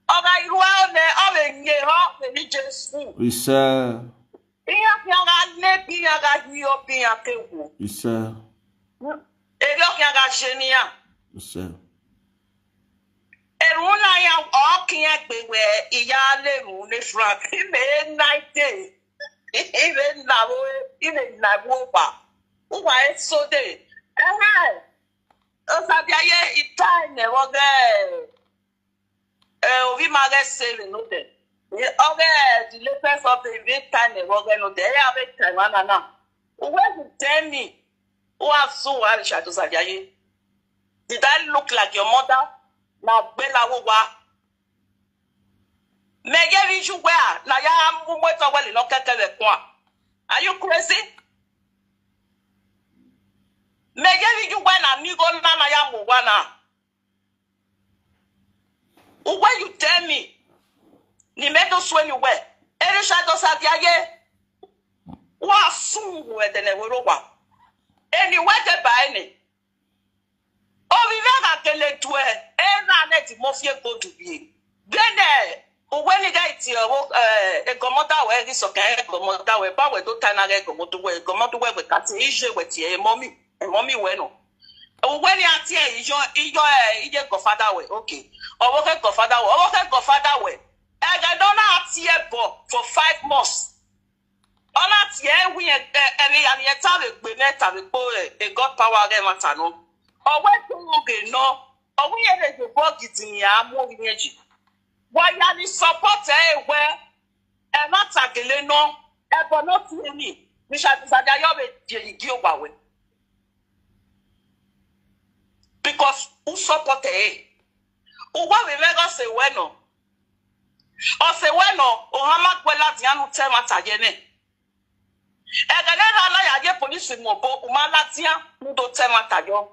[SPEAKER 2] Oga iruwa ne obe nye ho ni Jesu.
[SPEAKER 1] Isel.
[SPEAKER 2] Iya ga ne biya ga hiyo biya tewu.
[SPEAKER 1] Isel.
[SPEAKER 2] Eri o ga genia.
[SPEAKER 1] Isel.
[SPEAKER 2] Eruna ya o kiyan gbewe iya leru ni Frank me night. Even now, Uwa so de. O sabiaye ita ne woge. Ovi mage save no de. Oge the latest of the event time ne woge no de. Ya be time na. Uwe you tell me. Uwa so wa Sharon sabiaye. Did I look like your mother? Na bela wo wa. Are you crazy? When you tell me, ni medo swen you wear. Eri shadow sabiaye. Wa soon we de ne woroba. Anyway de by ni. O viva kele tue. Era net mofie go to be. Then when you get a commota where is okay, commota where power to tanage comoto where we cut issue with your mommy and mommy bueno. When you are here, is your father way, okay. Or okay, go father way. And I don't have here for 5 months. On that year, we and yet a God power game at no. Or when you no, or we had a book it in your moving edge. Why you support where and not a no, ever not to me. We shall be because who support who what we make us say bueno. Or say bueno, or how much Dianu Temata Yene. Eganera ya police mobo, Umalatia, Mudo Tematayo.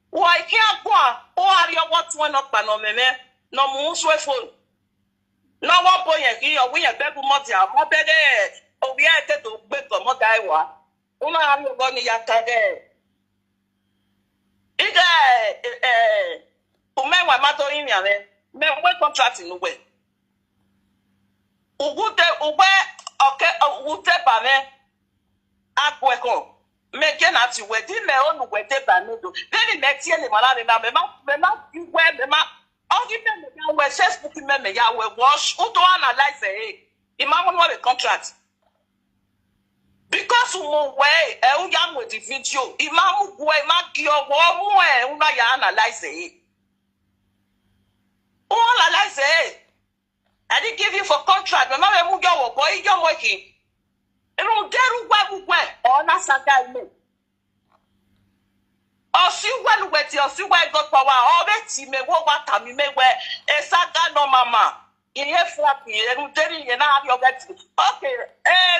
[SPEAKER 2] Why can't go? Or are you what one up and on me? No more phone. No one boy here, we are better mother, more better. Oh, we are to beg for more daiwa. Una are you going to yatade? Umenwan mato in yame, me we contract in the way. Ugute, okay, ugute bame, akweko. Me get at you, where did me own where they banudo. Then it makes you the malana, me wear the map. All the men were just putting men, ya will wash, who to analyze a imam want a contract. Because who way, a young with the video, imam way, mark your war, who I analyze it. Who analyze it? I didn't give you for contract, remember, move your boy, you're working. And who dare where, or not a guy me. Or see well with your see where God power already me what time me where a saga no mama in here flappy and telling you now your get okay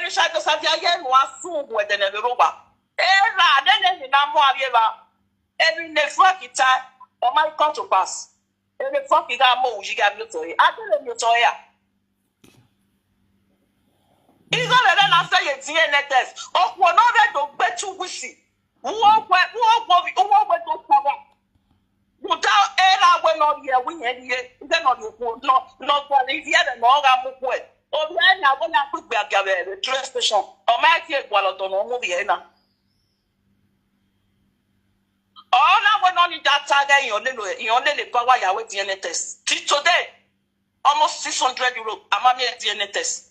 [SPEAKER 2] Richard Savia was soon with the Neveroba. Then in Namoa every next work it time or my counterpass. Every fucking more she got you to it. I tell you to ya. It's not that I say it's DNA test. Or one other to bet you wish it. Who without era when not here, we had here, then not what if you had an organ with. Or then I want to put back a train station. Or my kid, while I don't know movie. All I went on in that target, you only power your way DNA test. Today, almost 600 euros. I'm a DNA test.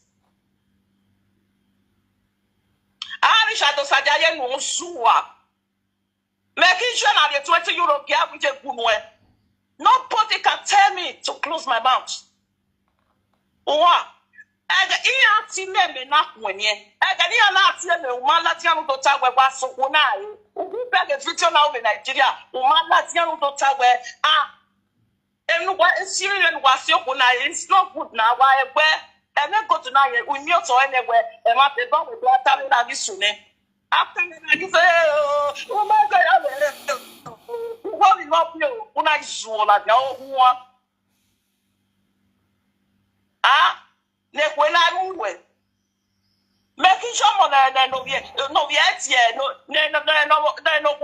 [SPEAKER 2] I wish I was a no suwa. Making sure that the 20 euro gap with a good way. Nobody can tell me to close my mouth. What?
[SPEAKER 5] Ega iya ti me na kwenye. Ega ni na ti me umala ti anu to tagwe wa so na yi. Ugu be the future now in Nigeria. Umala ti anu to tagwe enu wa esiri enu wa si okuna it's not good na wa egbe. Eme go to na ye uni oto enegwe e ma pe ba we do atari na gisu ne. After na gi say oh my god I be. What we love you. Una isu la ga ohun nekwe na ruwe making sure no vie tie no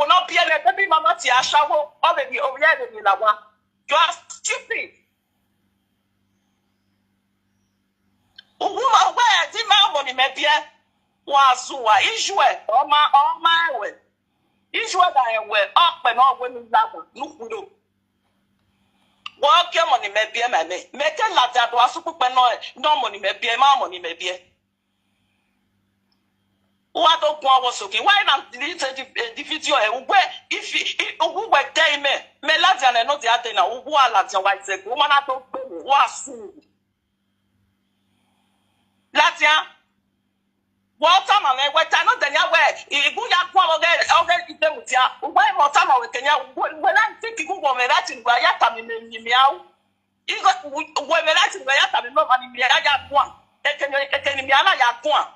[SPEAKER 5] no pie le baby mama ti ashawo o baby o ye le la wa you are stupid ma wa ti ma mo ni me bie wa zuwa ijue o ma we ijue da ewe o pe na ogwe ni la nukudo Walk your money, maybe a man. Make a lot that was super no money, maybe a money, maybe. What don't was okay? Why not delete the video? Where if who were day me, Meladian and not the other now, who are Latin white, woman, I don't know what's Latia. What time I wait, I know the way. If you are already them with ya, why more time I can when I'm thinking of Latin, where I come in meow. You got when Latin, where I come in money, I got one. They can me, I got one.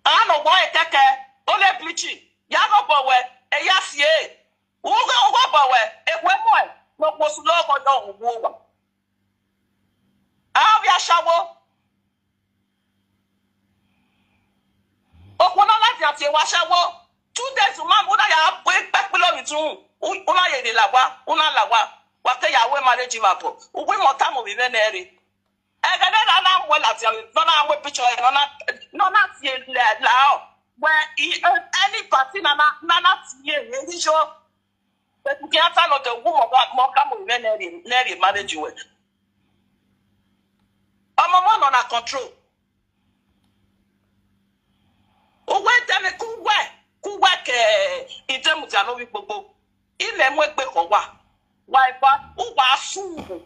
[SPEAKER 5] I know why I take care. Only bleaching. Yago Bowe, a yes, ye. Who go Bowe, a woman, what was low or young woman. Ah, we are shower. Oh, when I like that, was shower. 2 days, man, would I have wait back below it too? Una ye lawa, una lawa, what they are managing up. We more time with Veneri. I got that well at you, not a picture, not yet loud. Where any party, not yet, sure. But we can't find out the woman more come with Veneri, manage you. I'm a man on a control. Oh, wait, tell me, cool work, in terms of no people. In them, work back or what? Why, but who was soon?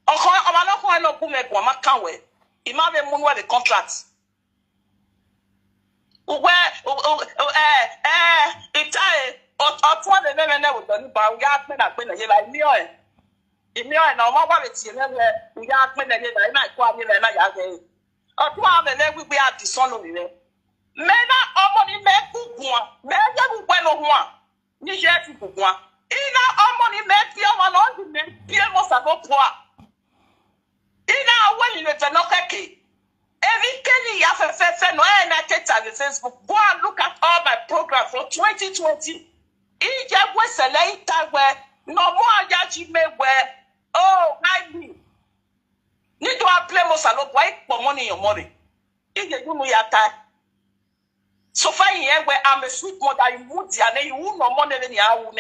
[SPEAKER 5] I'm not going to go make one can't imagine moon the contract. It's one of them never done, but we are men at Penny like me. In me, I know what it's we are men again. I might call me and I again. Or 12 and then we are the son of me. Men are money make one, men who one. Niger to one. In our money make your one on the men, Pierre must have got poor. In our way, it's a knock. Every Kenny have a fair no and I take on the Facebook. Go and look at all my program for 2020. Ija was a later where no more yachi may wear. Oh, I mean. Need to play most a lot white for money your money. If you know your time. So far here where I'm a sweet mother, you would you won't no money than your own.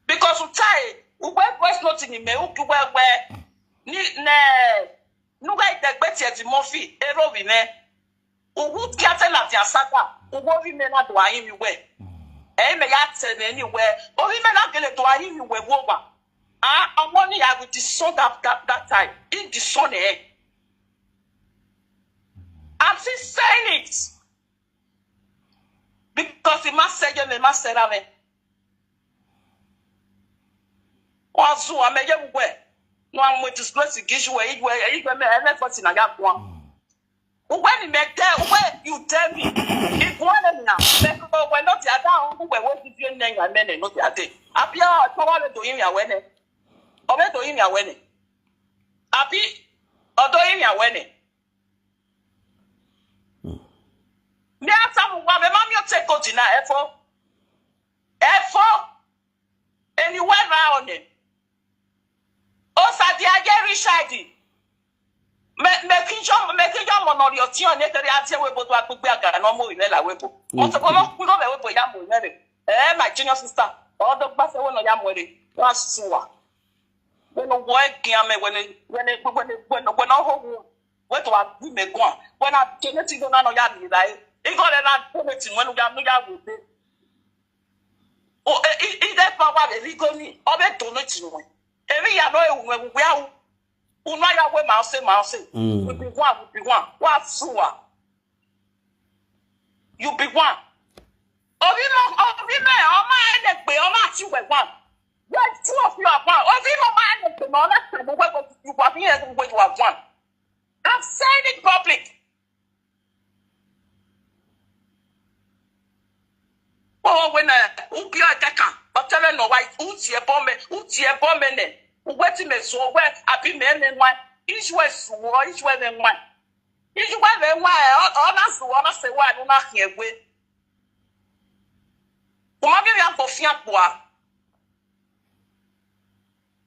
[SPEAKER 5] Because you tie, we wear voice notes in the mail, you wear no guy that better the Murphy, a rovine. Who would get a lot of saka, who won't be men at why you wear. Eh, may I tell anywhere, or we may not get it to why you wear over. I'm only I would disown that time. In the sun, eh? I'm still saying it. Because he must say, you must say, I mean. Also, I may get away. No one will disgrace the gish way, even effort in a young one. When you make that way, you tell me. If one now, we're not the other, who were with your name and men and not the other. Up here, I told to him, your wedding. Or to him, your wedding. Happy, or to him, your wedding. Now, some of the mom you take out in a effort. Anywhere around it. Also, the Agari Shady. Making your one on your tea on it, the Webo to put back and no more in a Webo. Also, put on the Webo Yamu, my junior sister, or the Barcelona Yamway, last sewer. When a boy came when all home went to our women go. When I didn't see the Nano Yadi, it got an opportunity when we are no yard with it. O ide power the ligoni obe donate no. Every ya no we ya unwa ya we ma say. We be one. What suwa? You be one. Obi me o ma ene pe o ma ti we one. Yes, two of you are one. Obi mo ma ene pe no na se mo we go you are here we you are one. I'm saying it public. Oh, when ubi ataka, but tell no why uti e bombe ne. Wait me so where abi me ne one. Each way so each way then one. Each way then one. All say why no na here we. Uma be ya for fian poa.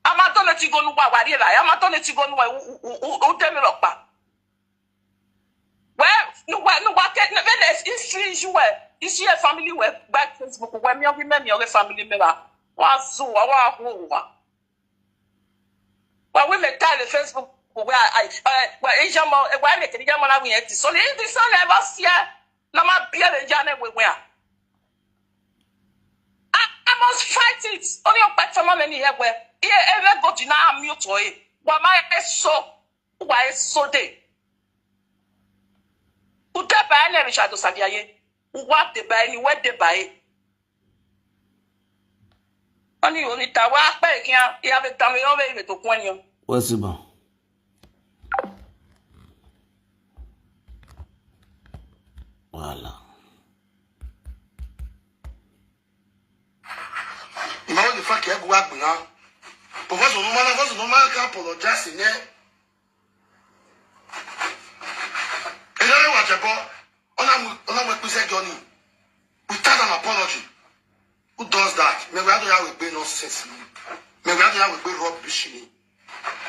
[SPEAKER 5] Amato le ti go nu wa wari la. Amato le ti go nu o temi lo pa. Well, no get no is is your family we back Facebook when me remember your family member. Wa so wa ho wa. But we me tell the Facebook where I Asian mo why me can jam na we enti. So this one never see na ma bia the jane we where. I must fight it. Only your platform many here where here ever go to now mute to it. Why my so why so day. Uta ba na Richard Osabiaye. What the buy ni what the buy. Only ta wa pe kian e ave ta me over me to kwanyo.
[SPEAKER 1] What's it about? Voilà.
[SPEAKER 4] Now the fact you go back now. Professor no man can apologize in there. And then what about on Johnny without an apology? Who does that? Maybe I don't have a bit nonsense. Maybe I don't have a bit rubbish.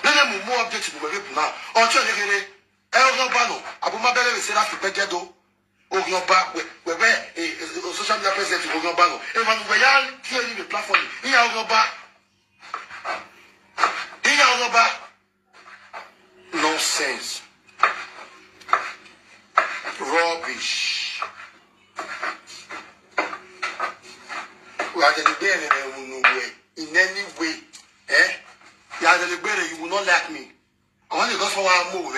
[SPEAKER 4] Then I'm more objective now. Or tell you, Elrobano, Abumabele is after Pegedo, or your back where a social media president of Ogobano. Everyone where you clearly the platform. In your back. Nonsense. Rubbish. We are deliberating in any way. You are deliberating, you will not like me. I want to go for one move,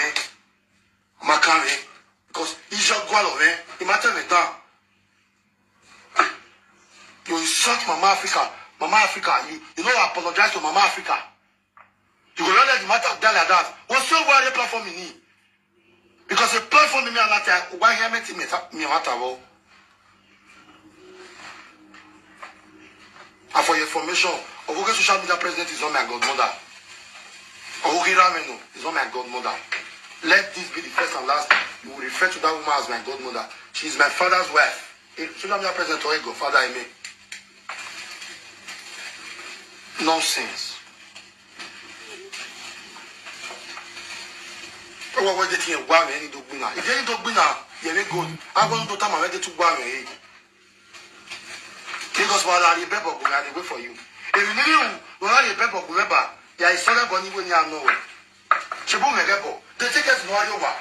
[SPEAKER 4] Macari, because he's your gualo, he matters me down. You insult Mama Africa, you know I apologize to Mama Africa. You will not let the matter die like that. What's your worry platform in me? Because the platform in me and that why he met me matter. And for your information, Ogoge social media president is not my godmother. Ogoge Rameno is not my godmother. Let this be the first and last. You will refer to that woman as my godmother. She is my father's wife. Social media president or a godfather I mean. Nonsense. What was the thing? Why any dog winner? If any dog winner, you may go. I'm going to tell my ready to buy me. Because while I remember, I wait for you. If you knew when I remember, there is something going when you are nowhere. Chibu Megabo, the tickets no Iowa.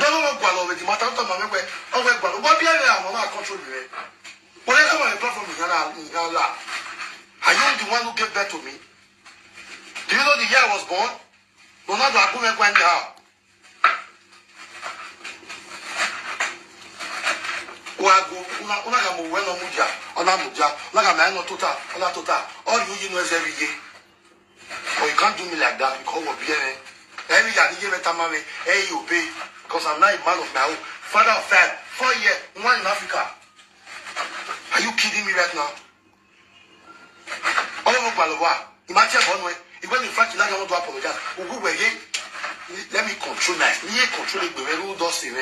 [SPEAKER 4] Don't know what over the matter of my way. Oh, what be I will not control you. Whatever my platform in Ghana. Are you the one who gave birth to me? Do you know the year I was born? No, not to Akume Kwandi how. Unaga Muweno Muja, Onamuja, Naga Mano Tota, Ona Tota. All you know is every day. Or you can't do me like that because of BNA. Every year, you give a tamame, hey, you pay. Because I'm not a man of my own. Father of 5, 4 years, one in Africa. Are you kidding me right now? All over Palawa, imagine one way. Even in fact, you don't want to apologize. Let me control my. Control it. Who does it?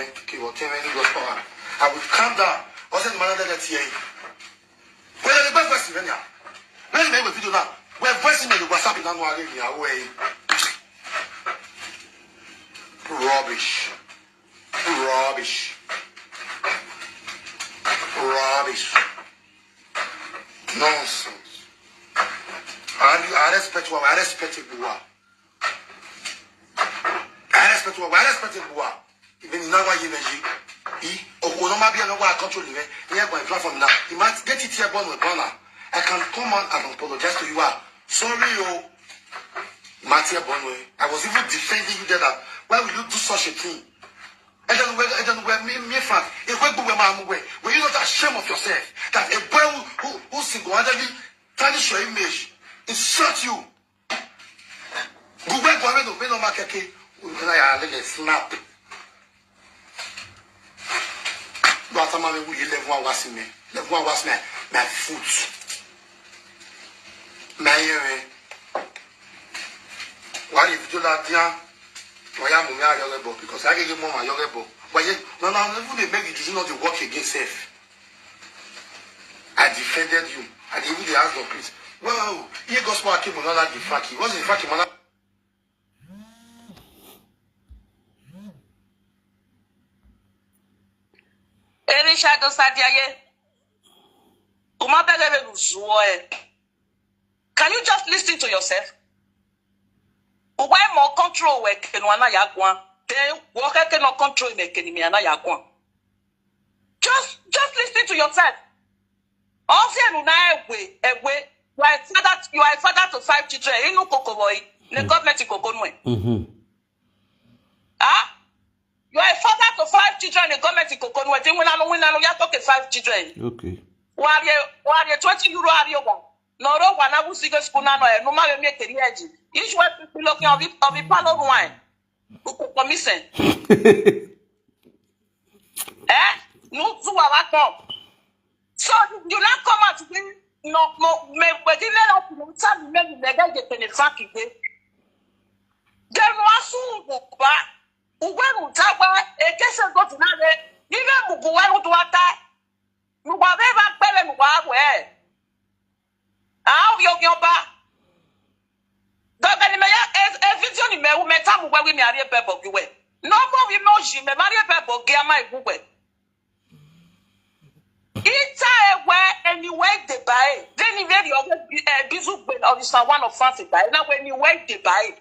[SPEAKER 4] I will calm down. What's the matter that here? Where the best person here? Let's make a video now. We're voicing the WhatsApp in our way. Rubbish. Nonsense. I respect what I respect it. I respect what I respect it. Even in our energy, will not be able to control it. Here, my platform now. You might get it here, born with Bonner. I can come on and apologize to you. Sorry, Mattia Bonway. I was even defending you that. Why will you do such a thing? And then me fact, if we go where were you not ashamed of yourself that a boy who single-handedly tarnish your image, insult you? Go where no market, when I snap. But I'm going to leave one was me. Leave one was my foot. My why if you do that, why am I your because I get more my your why no even make it not the work against self. I defended you. I even the ask of Chris. Well, here gospel came on that the fact. He wasn't the fact man.
[SPEAKER 2] Shadow Sadiaye. Can you just listen to yourself? Why more control work can one yakwan? Then worker cannot control make any mana yakwan. Just listen to yourself. Also, you are a father to 5 children. You know, Coco boy, the government is Coco. Ah? You are a father to 5 children, the government is Coco. When I talk 5 children. Okay. Why are 20 euro are you one? No, one I will see a spoon and no matter make the edge. Each one people looking of a pan of wine. Who missing? No, to our come. So you not come out to me, no, me, but you let up to time, maybe they get in the fucking day. Then was soon go back. Who went to Taba, a case of got another, even who went to attack. You were never telling where. How you back? Don't any a vision in me who met time where we marry a pebble. You went. No more emotion, me marry a pebble, get my book. It's where anyway they buy. Then you very busy with all this one of fancy buy. Now when you wait they buy.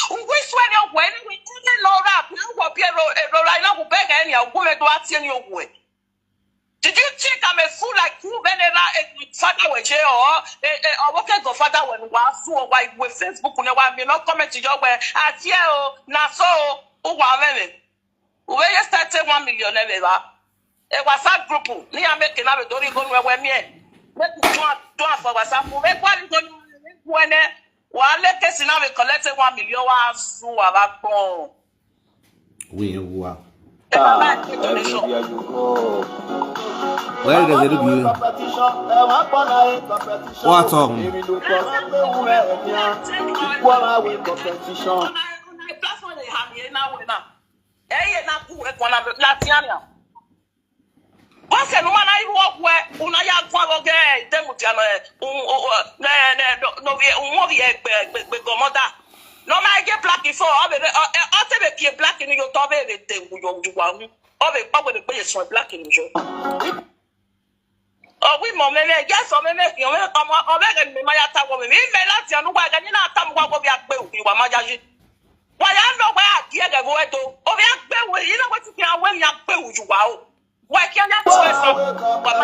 [SPEAKER 2] Who wish when you're when we didn't know that you will be a right now beg any of women to ask in your way. Did you think I'm a fool like you whenever a father was here or working for father when we are so white with Facebook when I may not comment to your way at you now so who are women? Where you started 1 million ever. A WhatsApp group. Ni making a don't go where me. Let me do for WhatsApp. Make one go when one let us now collected 1 million was so about
[SPEAKER 1] we wow.
[SPEAKER 6] Where does it do?
[SPEAKER 1] What's up?
[SPEAKER 2] Once no man I walk where una ya kwa go dem utiano no gomoda no ma get black before o te be pie black ni yo to be le te yo juwa mu o be pa we be so black ni jo o we mo me yes o me yo o be me ma ya ta wo me lati anu gwa ga ni na ta mu gwa bi agbe obi wa ma jaji wa ya no gwa die ga bo eto o be agbe we you know what you can when you agbe juwa o. Why can't I do it? But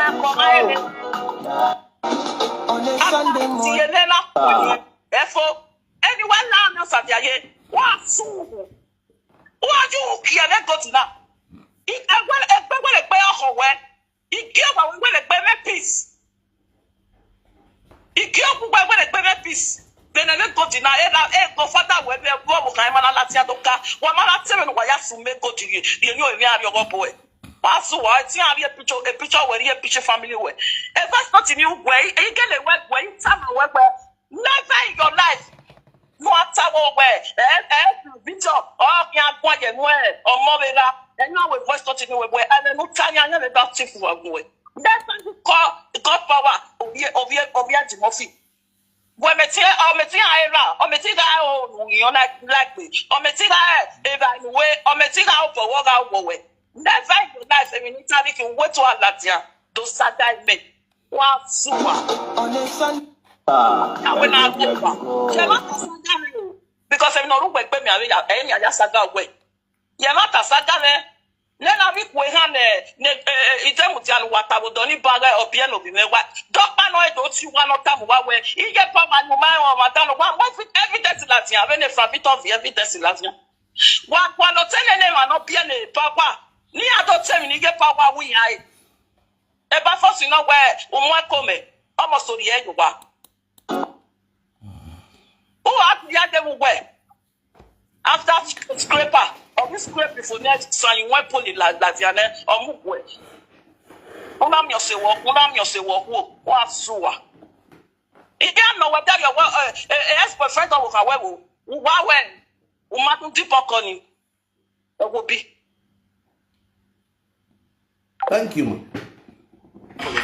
[SPEAKER 2] on a Sunday morning, therefore, anyone now knows that you what so? What you can't go to now? It will a bear away. It gave a peace. It gave a peace. Then I go to now. Go father when they go. I'm not Latia Doka. One man at 7 why you make go to you. You know your boy. So I see a picture where you picture family way. If that's not in your way, you get a work where you tell me where never in your life. No matter where, picture, can't go and where, or Mobila, and now we voice not in your way, and then no time I never got to for a boy. That's what you call the God power of your Timothy. When me tell or me tell I or me tell I you like me, or me tell I if I way, or me tell I for walk out way. Never in your life, I mean, if you wait to a Latia, those Saturday men. What super? On a Sunday, I will not go. Because I'm not going to pay me. I just saga away. You're not a saga. Nena vi kwe han ite mutian wata wo doni baga obien obi mewa. Dokpa no e do ti wa no tamu wa we. Ige pa ma nu ma wa mata no wa evidence la ti ave ne fra bit of evidence la ti. Wa kwa no tene ne ma no bien e pa kwa. Ni ado temi ni ge pa wa wi ai. E ba fo si no we o mo akome. Omo so ri e wa. Who had the other way? After scraper, or this scrape for next son, you went pulling like that, or move way. Unam your say walk, what sewer. If you know what your expert friend of however, why when Umat deep on it will be.
[SPEAKER 1] Thank you, man.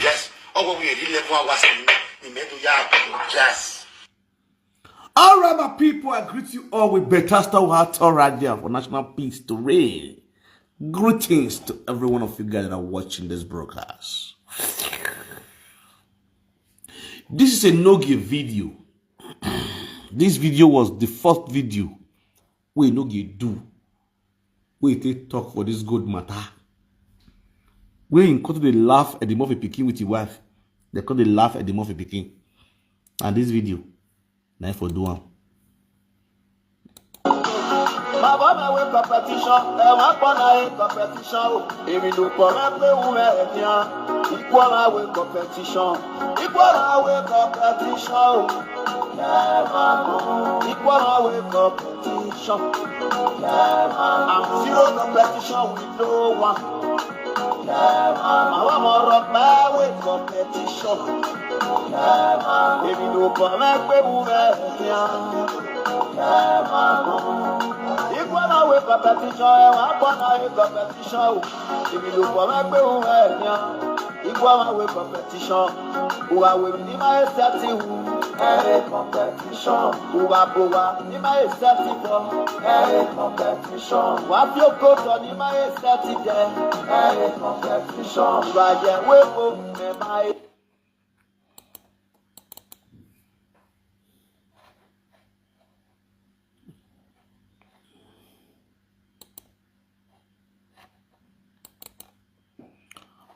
[SPEAKER 4] Yes. Oh, we really was in the yes.
[SPEAKER 1] All right, my people, I greet you all with better heart right there for national peace to reign. Greetings to every one of you guys that are watching this broadcast. This is a enogie video. This video was the first video we enogie do. We take talk for this good matter. We encounter the laugh at the mouth of Peking with your wife. They call the laugh at the mouth of Peking. And this video, now for do one.
[SPEAKER 6] Ma bonne we competition, e wa pona e competition. Emi no po me pe wu e tian. Equal ma we competition. Equal ma we competition. Equal ma we competition. I'm zero competition with no one. I'm more rock we competition. Emi no po me pe wu e tian. Equal way competition, I want competition. If you look for my way, equal way competition. Who are with my setting? Competition. Who are poor? In my setting for competition. What you go on in my setting there? Competition. Right here, we go, my.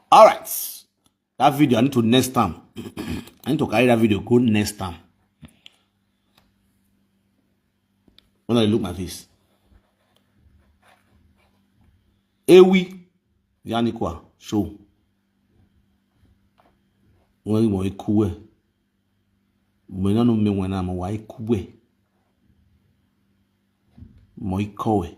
[SPEAKER 1] All right, that video I need to next time. I need to carry that video go next time. When I look at my face, Ewi Yanikwa show. When you want cool, when I know me when I'm a white cool, my cool.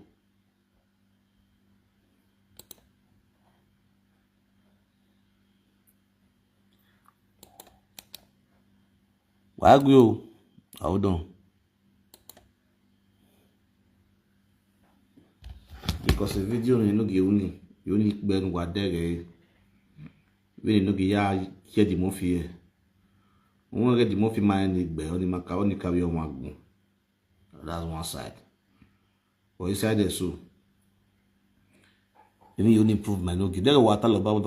[SPEAKER 1] Why go? Hold on. Because the video you know you only ben what there when you know ya hear the movie. We get the movie man need be only macaroni carry on one. That's one side. But inside there so you only improve my no. There water about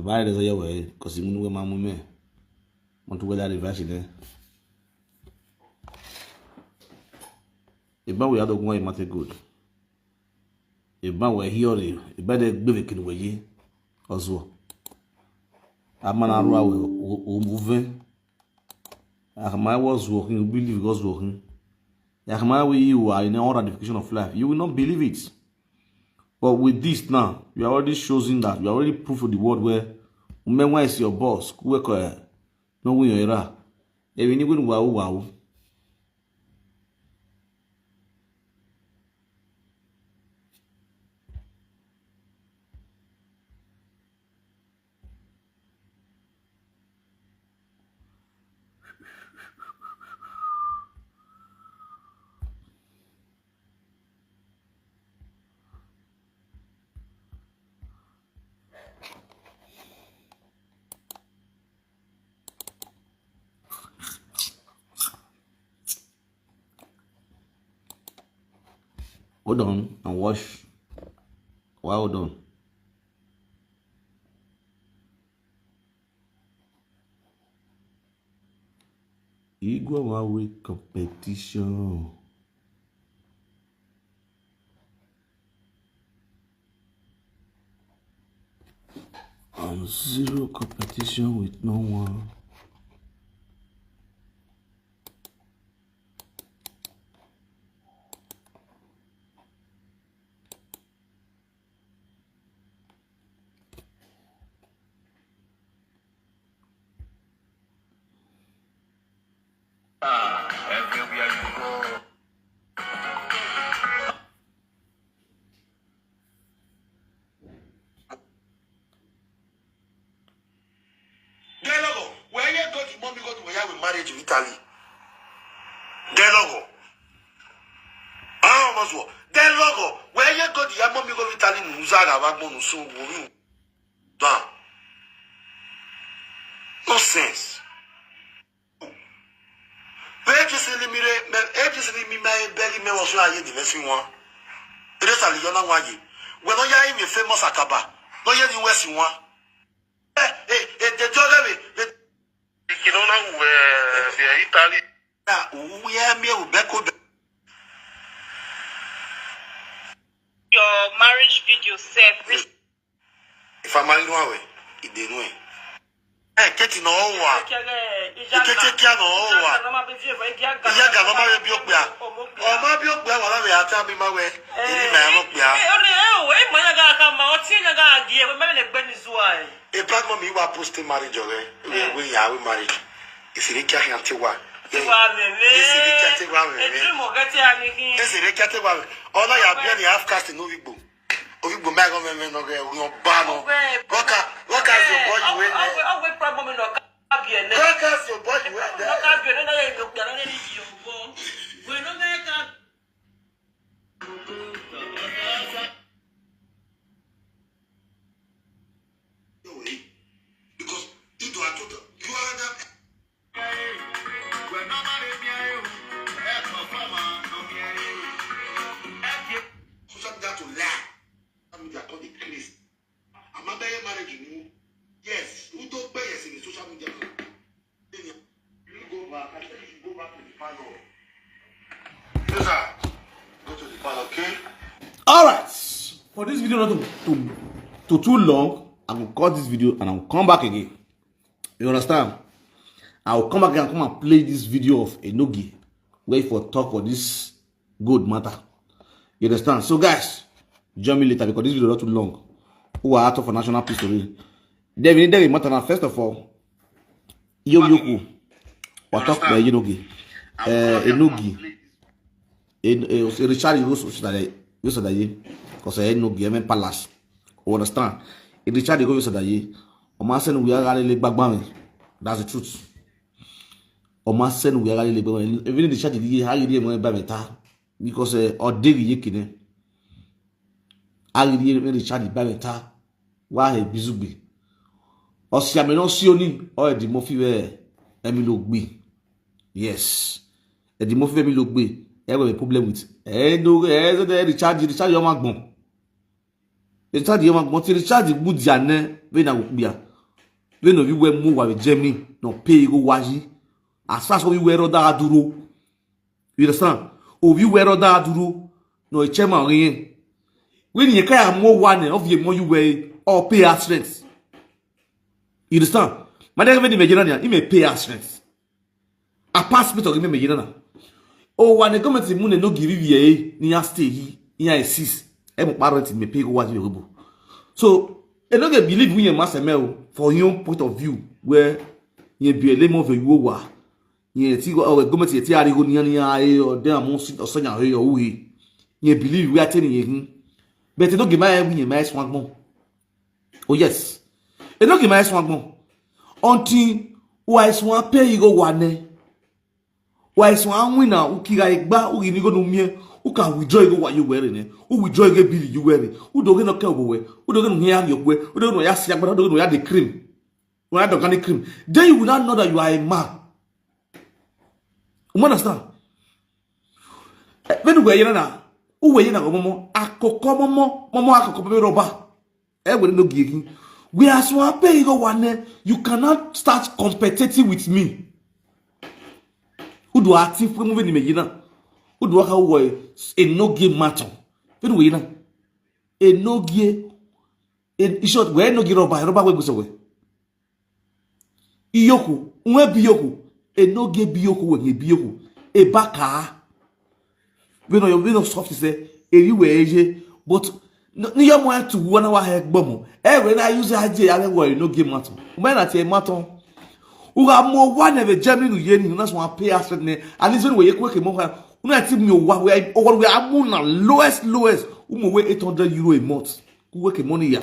[SPEAKER 1] buy the way because you know my mum want to wear that reverse there. If we had one matter good. If we here, if better be can we also. A man around moving. I was working, believe God's working. You are in all ramification of life. You will not believe it. But with this now, you are already showing that you are already proof of the world where Umenwan is your boss. No way you're era. If you need to wow. Hold on and wash. Well done. Igwawawe competition. Zero competition with no one.
[SPEAKER 6] Everywhere you go. Dialogo, where you go to mommy go to where we marriage in Italy. Dialogo. Almost what? Dialogo, where you go to your mommy go to Italy, Muzaga, Wagmon, so woo. Nonsense. Ejisilimi me beli me was why the messing one. It is a Liona Wagi. When I am a famous Akaba, no yet in West one. The Jogger, you don't know where Italy. We are mere Ubeko.
[SPEAKER 3] Your marriage video safe.
[SPEAKER 6] If I'm married one way, it didn't win. Getting all one. You can take care of all one. Yaga, no matter your beer. Or my beer, whatever I tell me my way. A black mommy who are posting marriage away. We are married. Is it a cat until what? Is it a cat one? Is it a cat one? All I have been half cast in Novibo. Ovibo Magoman, no bano. What has your boy you win? What has your boy you win? Because you do a total. You are not. We're not married. To lie. I'm going to decrease. I'm not marriage. Yes, who don't pay us in the social media? Then you go back. I said you should go back to the panel. Yes, sir. Go to the panel, okay?
[SPEAKER 1] All right. For this video not to too long, I will cut this video and I will come back again. You understand? I will come back and come and play this video of enogie. Wait for talk for this good matter. You understand? So guys, join me later because this video is not too long. Who are out for national peace today? David matter. First of all, Yoku or talk by enogie. Enogie. Richard Idahosa because enogie even palace. You understand? Richard Idahosa Omasen we are rally bagbame. That's the truth. Omasen we are rally bagbame. Even the chat did how you did bameta. Because odegi yekine agiri Richard Bameta wa he bizugbe osiame no sioni o edi mo fi we emi lo gbe. Yes, edi mo fi emi lo gbe e we problem with no Richard yo magbon ti Richard gbudi ane we na gbia we no vi we mu wa Germany no pay go waji as far as we we roda duro. You understand? Ovi wero da duro no echema rin when you kaya mo one of ye mo you we or pay our strength. You understand? Madam even the he may pay our strength. A passport or me Nigeria. Oh, when the government moon no give you ni ya stay here insist e mo parent me pay go what you go. So I don't believe we master for your point of view where you be a lemon of you wa. Ye ti go government ye ti ari go niyan ya o de amon osonya he o wi ye believe we are telling ye but no give my we my swagbon. Oh yes, e no give my swagbon until why swan pay go wane why swan win na ukira igba u ni go no mie u can withdraw go what you wearing ne u withdraw go bill you wearing u do no ka we u do no here your we u do no ya sia gba do no ya the cream we had organic cream then you will not know that you are a man. You understand? When we are na, we are na momo akoko momo akoko be roba. We no gigi. We are so pay go one. You cannot start competing with me. Who do active when we me yina? Who do how we enogie matter? When we na enogie in short we no giro ba roba we go so we iyoku nwe biyoku enogie biyoku we biyoku e baka we no soft say eri we eje but ni yo mo to wona wa he gbomo e we na use aje ya we enogie maton me na tie maton u ga mo wa na be Germany ye ni na so pay us ne and this we ye kweke mo ha una ti mi o wa we amu na lowest umo we 800 euro a month ku weke money ya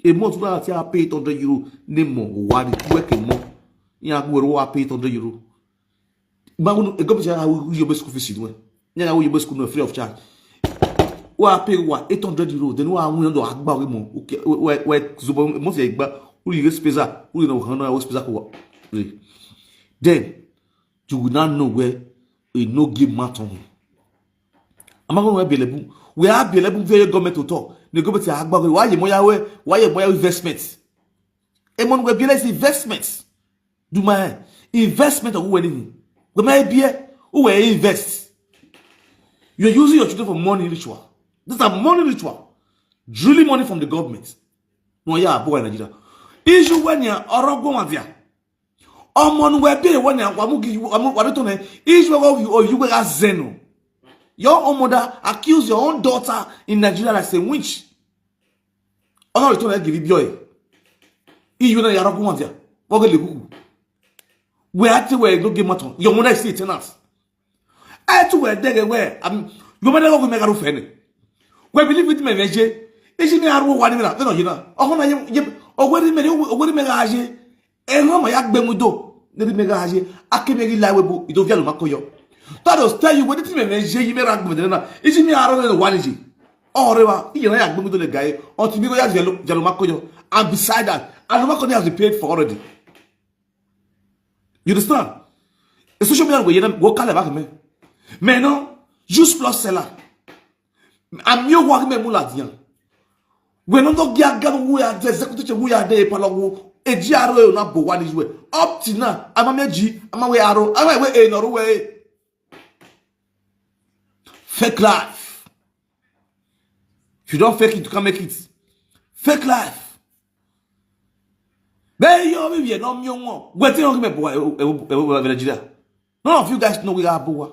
[SPEAKER 1] a month na ti pay 800 euro ne mo wa ni ku weke mo ya ku we pay 800 euro ba unu e go be ha we yo be school fees no ya we yo be school no free of charge wa pay wa 800 euro then wa anu do agba we mo we zubo mo se igba uri ge spesa uri no hana we spesa ko then you will not know where a no give matter. I'm not available. We are available very government to talk. The government say, why you moya investments? Emon we be investments. Do my investment of who anything. We may be who invest. You're using your children for money ritual. This is a money ritual. Drilling money from the government. No, yeah, boy, Nigeria. Issue when you're Orogo Omon we be when you're Wabitone. Issue of you as Zeno. Your own mother accused your own daughter in Nigeria as a witch. Oh, no, give you boy. You know, you're a woman. We had to wear no game matter. Your mother is sitting us. I had to wear dagger where your mother will make a roof. We believe with me, Major. Is it me? I will 1 minute. No, you know. Oh, what do you make a and no, my yak bemudo. Never make a I can make it liable. You don't get Makoyo. That was tell you what it means. You may rank with them. Is it me? I don't know what is it. Oh, Reva, you know, I go to the guy or to be going to Jalomakoyo. And beside that, and Makoyo has been paid for already. You understand? The social media will go call back me. Mais non, juste plus cela. I'm your work me muladian. We no go get we are the executive we are there palawo. E ji aro na bo one is way. Up to now, I'm a meji, I'm a way aro, I'm a way no way. Fake life. If you don't fake it, you can't make it. Fake life. None of you guys know we are boa.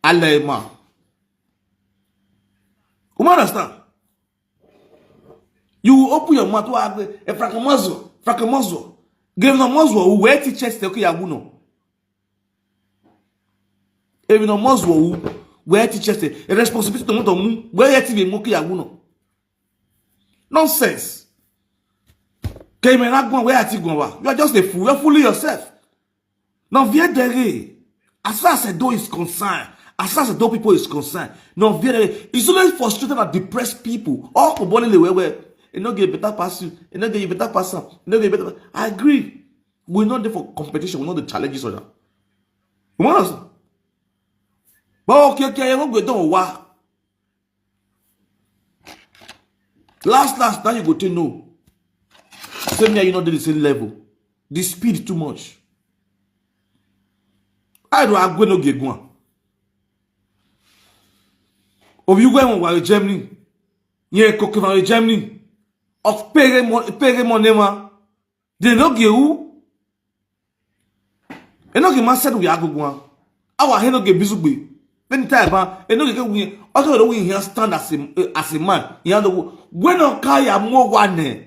[SPEAKER 1] Alema. You understand? You open your mouth to a frakamozo. Give no mozo who wear teachers to Yaguno. Even no mozo who wear teachers a responsibility to moon where TV Moki Yaguno. Nonsense. You are just a fool. You are fooling yourself. Now, as far as the door is concerned, as far as the door people is concerned, no, it's only frustrated and depressed people. All for body the way you not get better person, you not get better person, you not get better. I agree. We're not there for competition. We're not the challenges of that. You want us? But okay, you won't go down. Last, now you go to know. Same here, you not the same level. The speed too much. I don't have no get one. Of you going to Germany, you cooking from Germany. Of paying money, they no get who. And no get man said we are going. Our hand no get busy. Many times, and no get we. Also, the way he stand as a man, he had the when no kaya more one.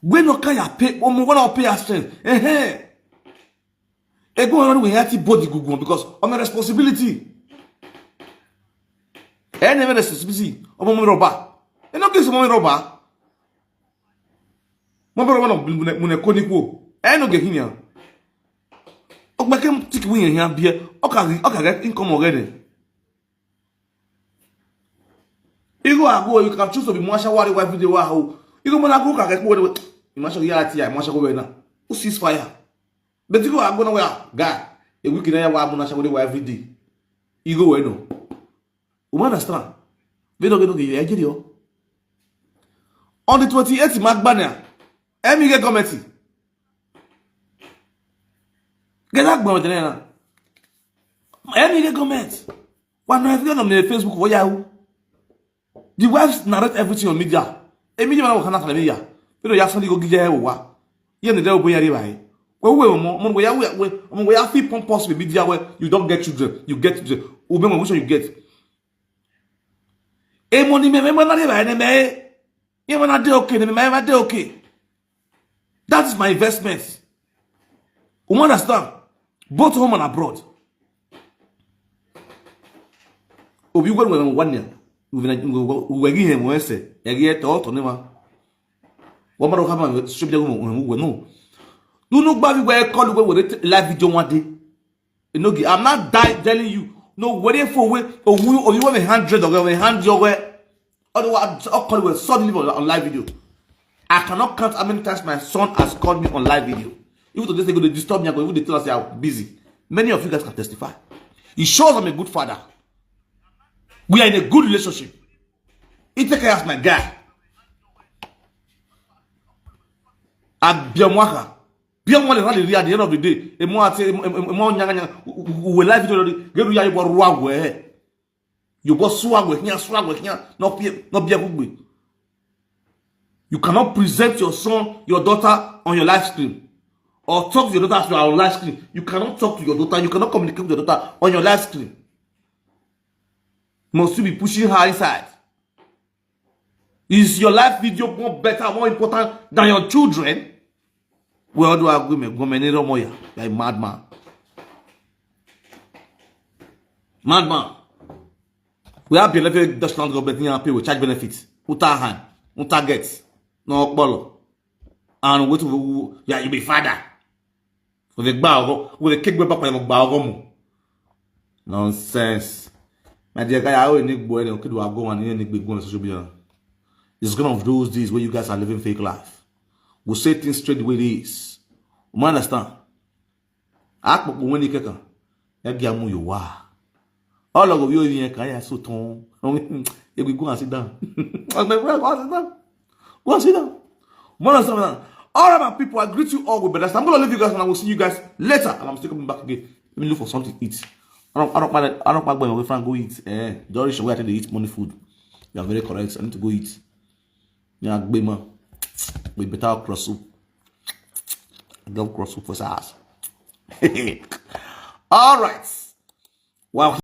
[SPEAKER 1] When no kaya pay, when no pay us strength. E go on with healthy body go because I'm a responsibility. And never responsibility. I'm a robber. And no case I'm a robber. My brother no munekonipo. And no get here. Okay, can take win here beer. Okay, get income already. You go, you can choose to be more shawari wife video. Wow. You go go get what you must reality. I must go now. Who sees fire? But you go, I'm gonna wear guy. A week in a while, I'm going every day. You go, no. You understand? We don't get the idea. On the 28th, Mark Banner, Emmy get committee. Get that going there. Emmy get comment. One night on the Facebook for Yahoo. The wives narrate everything on media. A media man will not media. You know, you have something go give you a you know, they'll be here. Well, we have to pompous with media where you don't get children, you get children. Umenwan, which one you get? A money, me not okay. That is my investment. You understand? Both home and abroad. Obi when 1 year. We give him one say. You get all to never. What matter how much strip the woman no. Do no bad where call with live video one day. Enogie, I'm not telling you. No, waiting for way or you have 100 or 100 where. Otherwise, I'll call you suddenly on live video. I cannot count how many times my son has called me on live video. Even though they go to disturb me, even they tell us they are busy. Many of you guys can testify. It shows I'm a good father. We are in a good relationship. He take care of my guy. And Biamwaka. Biamwaka is not the real at the end of the day. A more we live video. Get to you where you go swag with here, not be a good. You cannot present your son, your daughter on your live stream. Or talk to your daughter on your live stream. You cannot talk to your daughter. You cannot communicate with your daughter on your live stream. Must you be pushing her inside? Is your live video more better, more important than your children? Well, do I agree with you? Like madman. Madman. We have been left Dutch land government here pay with charge benefits. Uta hand, uta gets, no bolo. And what yeah, you be father. With a bow, with a kick back by bow. Nonsense. My dear guy, I always need boy and kid will go and any big one social media. It's one of those days where you guys are living fake life. We'll say things straight the way it is. You understand? Act when you can. You are. All of you in here so tone. If we go and sit down. Go and sit down. All of my people, I greet you all with better. I'm gonna leave you guys and I will see you guys later. And I'm still coming back again. Let me look for something to eat. I don't mind going away from go eat. Doris, where I think they eat money food. You are very correct. I need to go eat. Yeah, Bema. We better cross soup. I love cross soup for SARS. All right. Wow.